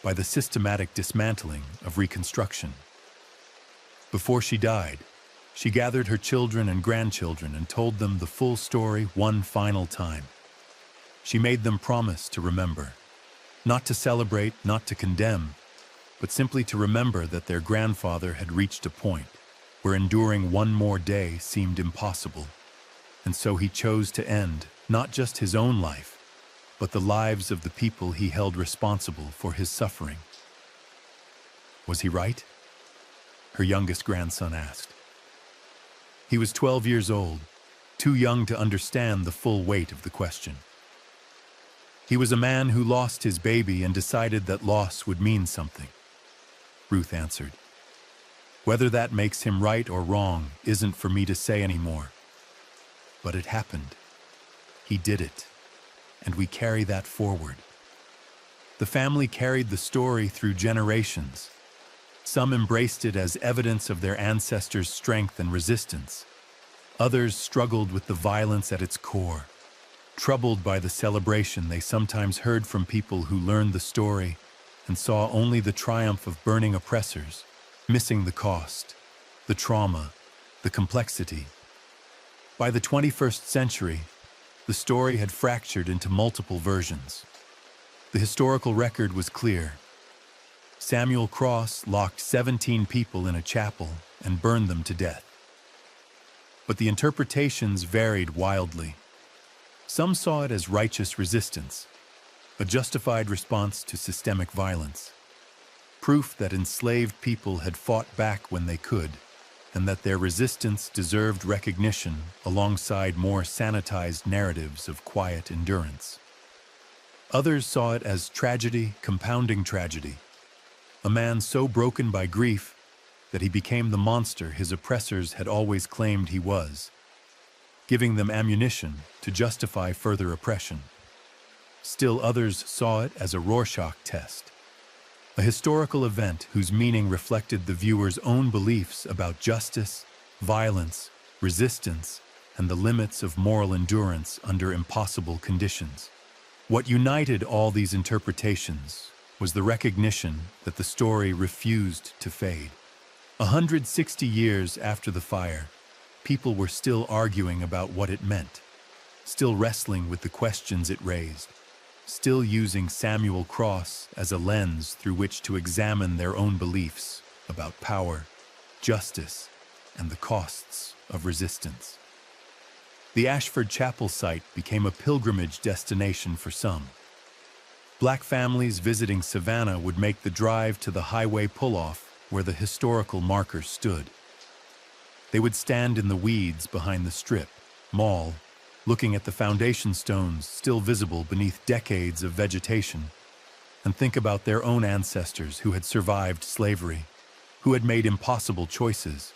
by the systematic dismantling of Reconstruction. Before she died, she gathered her children and grandchildren and told them the full story one final time. She made them promise to remember, not to celebrate, not to condemn, but simply to remember that their grandfather had reached a point where enduring one more day seemed impossible, and so he chose to end not just his own life, but the lives of the people he held responsible for his suffering. Was he right? Her youngest grandson asked. He was 12 years old, too young to understand the full weight of the question. He was a man who lost his baby and decided that loss would mean something, Ruth answered. Whether that makes him right or wrong isn't for me to say anymore. But it happened. He did it, and we carry that forward. The family carried the story through generations. Some embraced it as evidence of their ancestors' strength and resistance. Others struggled with the violence at its core, troubled by the celebration they sometimes heard from people who learned the story and saw only the triumph of burning oppressors, missing the cost, the trauma, the complexity. By the 21st century, the story had fractured into multiple versions. The historical record was clear. Samuel Cross locked 17 people in a chapel and burned them to death. But the interpretations varied wildly. Some saw it as righteous resistance, a justified response to systemic violence, proof that enslaved people had fought back when they could, and that their resistance deserved recognition alongside more sanitized narratives of quiet endurance. Others saw it as tragedy compounding tragedy, a man so broken by grief that he became the monster his oppressors had always claimed he was, giving them ammunition to justify further oppression. Still others saw it as a Rorschach test, a historical event whose meaning reflected the viewer's own beliefs about justice, violence, resistance, and the limits of moral endurance under impossible conditions. What united all these interpretations was the recognition that the story refused to fade. 160 years after the fire, people were still arguing about what it meant, still wrestling with the questions it raised, still using Samuel Cross as a lens through which to examine their own beliefs about power, justice, and the costs of resistance. The Ashford Chapel site became a pilgrimage destination for some. Black families visiting Savannah would make the drive to the highway pull-off where the historical marker stood. They would stand in the weeds behind the Strip Mall, looking at the foundation stones still visible beneath decades of vegetation, and think about their own ancestors who had survived slavery, who had made impossible choices,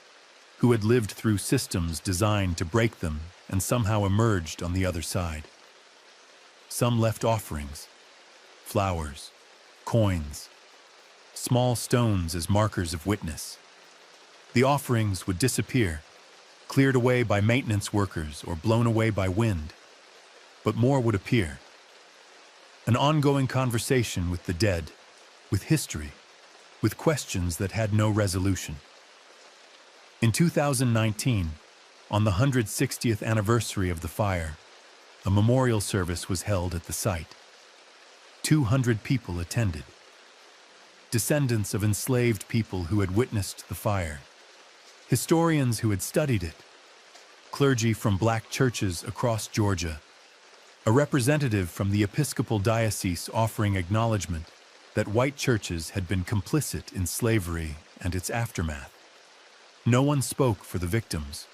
who had lived through systems designed to break them and somehow emerged on the other side. Some left offerings, flowers, coins, small stones as markers of witness. The offerings would disappear, cleared away by maintenance workers or blown away by wind, but more would appear. An ongoing conversation with the dead, with history, with questions that had no resolution. In 2019, on the 160th anniversary of the fire, a memorial service was held at the site. 200 people attended. Descendants of enslaved people who had witnessed the fire, historians who had studied it, clergy from black churches across Georgia, a representative from the Episcopal Diocese offering acknowledgement that white churches had been complicit in slavery and its aftermath. No one spoke for the victims.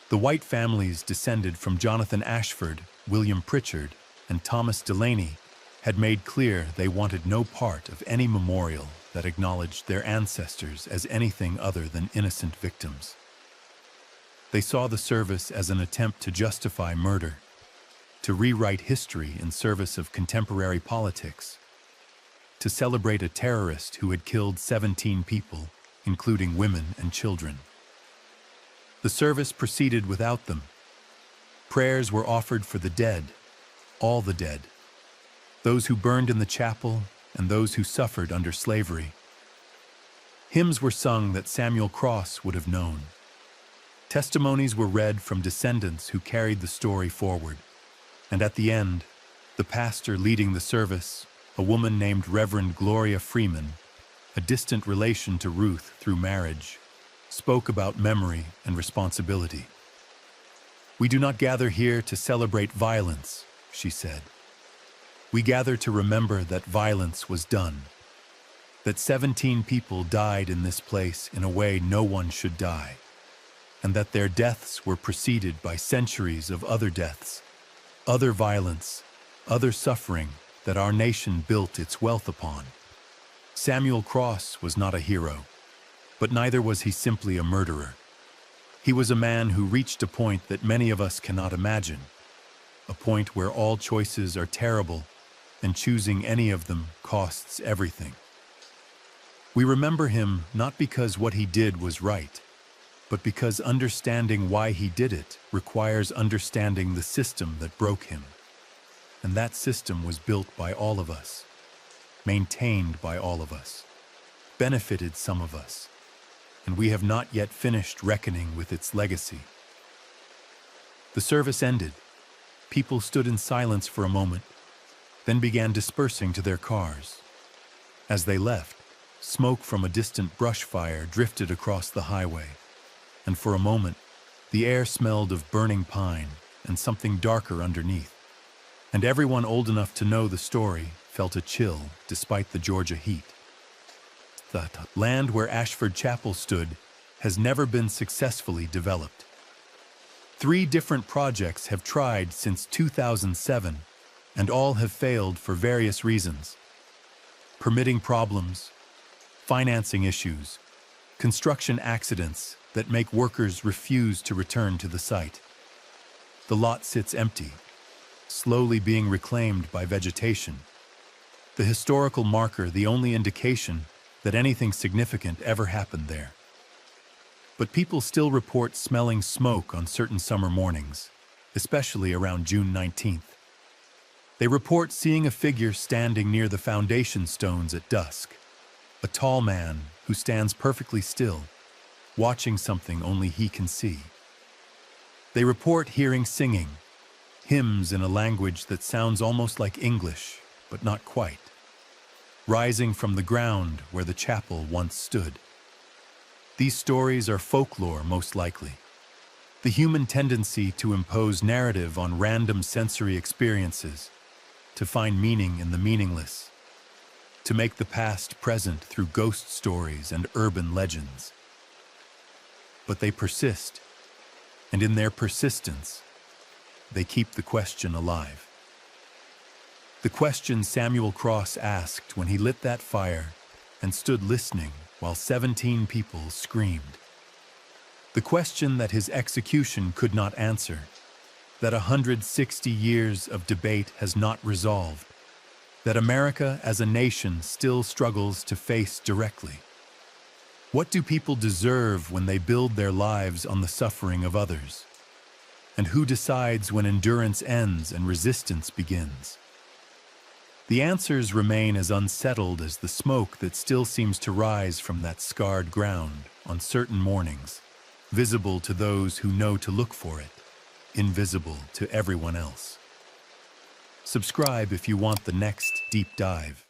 The white families descended from Jonathan Ashford, William Pritchard, and Thomas Delaney had made clear they wanted no part of any memorial that acknowledged their ancestors as anything other than innocent victims. They saw the service as an attempt to justify murder, to rewrite history in service of contemporary politics, to celebrate a terrorist who had killed 17 people, including women and children. The service proceeded without them. Prayers were offered for the dead, all the dead, those who burned in the chapel and those who suffered under slavery. Hymns were sung that Samuel Cross would have known. Testimonies were read from descendants who carried the story forward. And at the end, the pastor leading the service, a woman named Reverend Gloria Freeman, a distant relation to Ruth through marriage, spoke about memory and responsibility. "We do not gather here to celebrate violence," she said. "We gather to remember that violence was done, that 17 people died in this place in a way no one should die, and that their deaths were preceded by centuries of other deaths, other violence, other suffering that our nation built its wealth upon." Samuel Cross was not a hero, but neither was he simply a murderer. He was a man who reached a point that many of us cannot imagine, a point where all choices are terrible and choosing any of them costs everything. We remember him not because what he did was right, but because understanding why he did it requires understanding the system that broke him. And that system was built by all of us, maintained by all of us, benefited some of us, and we have not yet finished reckoning with its legacy. The service ended. People stood in silence for a moment, then began dispersing to their cars. As they left, smoke from a distant brush fire drifted across the highway, and for a moment, the air smelled of burning pine and something darker underneath. And everyone old enough to know the story felt a chill despite the Georgia heat. The land where Ashford Chapel stood has never been successfully developed. 3 different projects have tried since 2007, and all have failed for various reasons: permitting problems, financing issues, construction accidents that make workers refuse to return to the site. The lot sits empty, slowly being reclaimed by vegetation. The historical marker the only indication that anything significant ever happened there. But people still report smelling smoke on certain summer mornings, especially around June 19th. They report seeing a figure standing near the foundation stones at dusk, a tall man who stands perfectly still, watching something only he can see. They report hearing singing, hymns in a language that sounds almost like English, but not quite, rising from the ground where the chapel once stood. These stories are folklore, most likely. The human tendency to impose narrative on random sensory experiences, to find meaning in the meaningless, to make the past present through ghost stories and urban legends. But they persist, and in their persistence, they keep the question alive. The question Samuel Cross asked when he lit that fire and stood listening while 17 people screamed. The question that his execution could not answer, that 160 years of debate has not resolved, that America as a nation still struggles to face directly. What do people deserve when they build their lives on the suffering of others? And who decides when endurance ends and resistance begins? The answers remain as unsettled as the smoke that still seems to rise from that scarred ground on certain mornings, visible to those who know to look for it, invisible to everyone else. Subscribe if you want the next deep dive.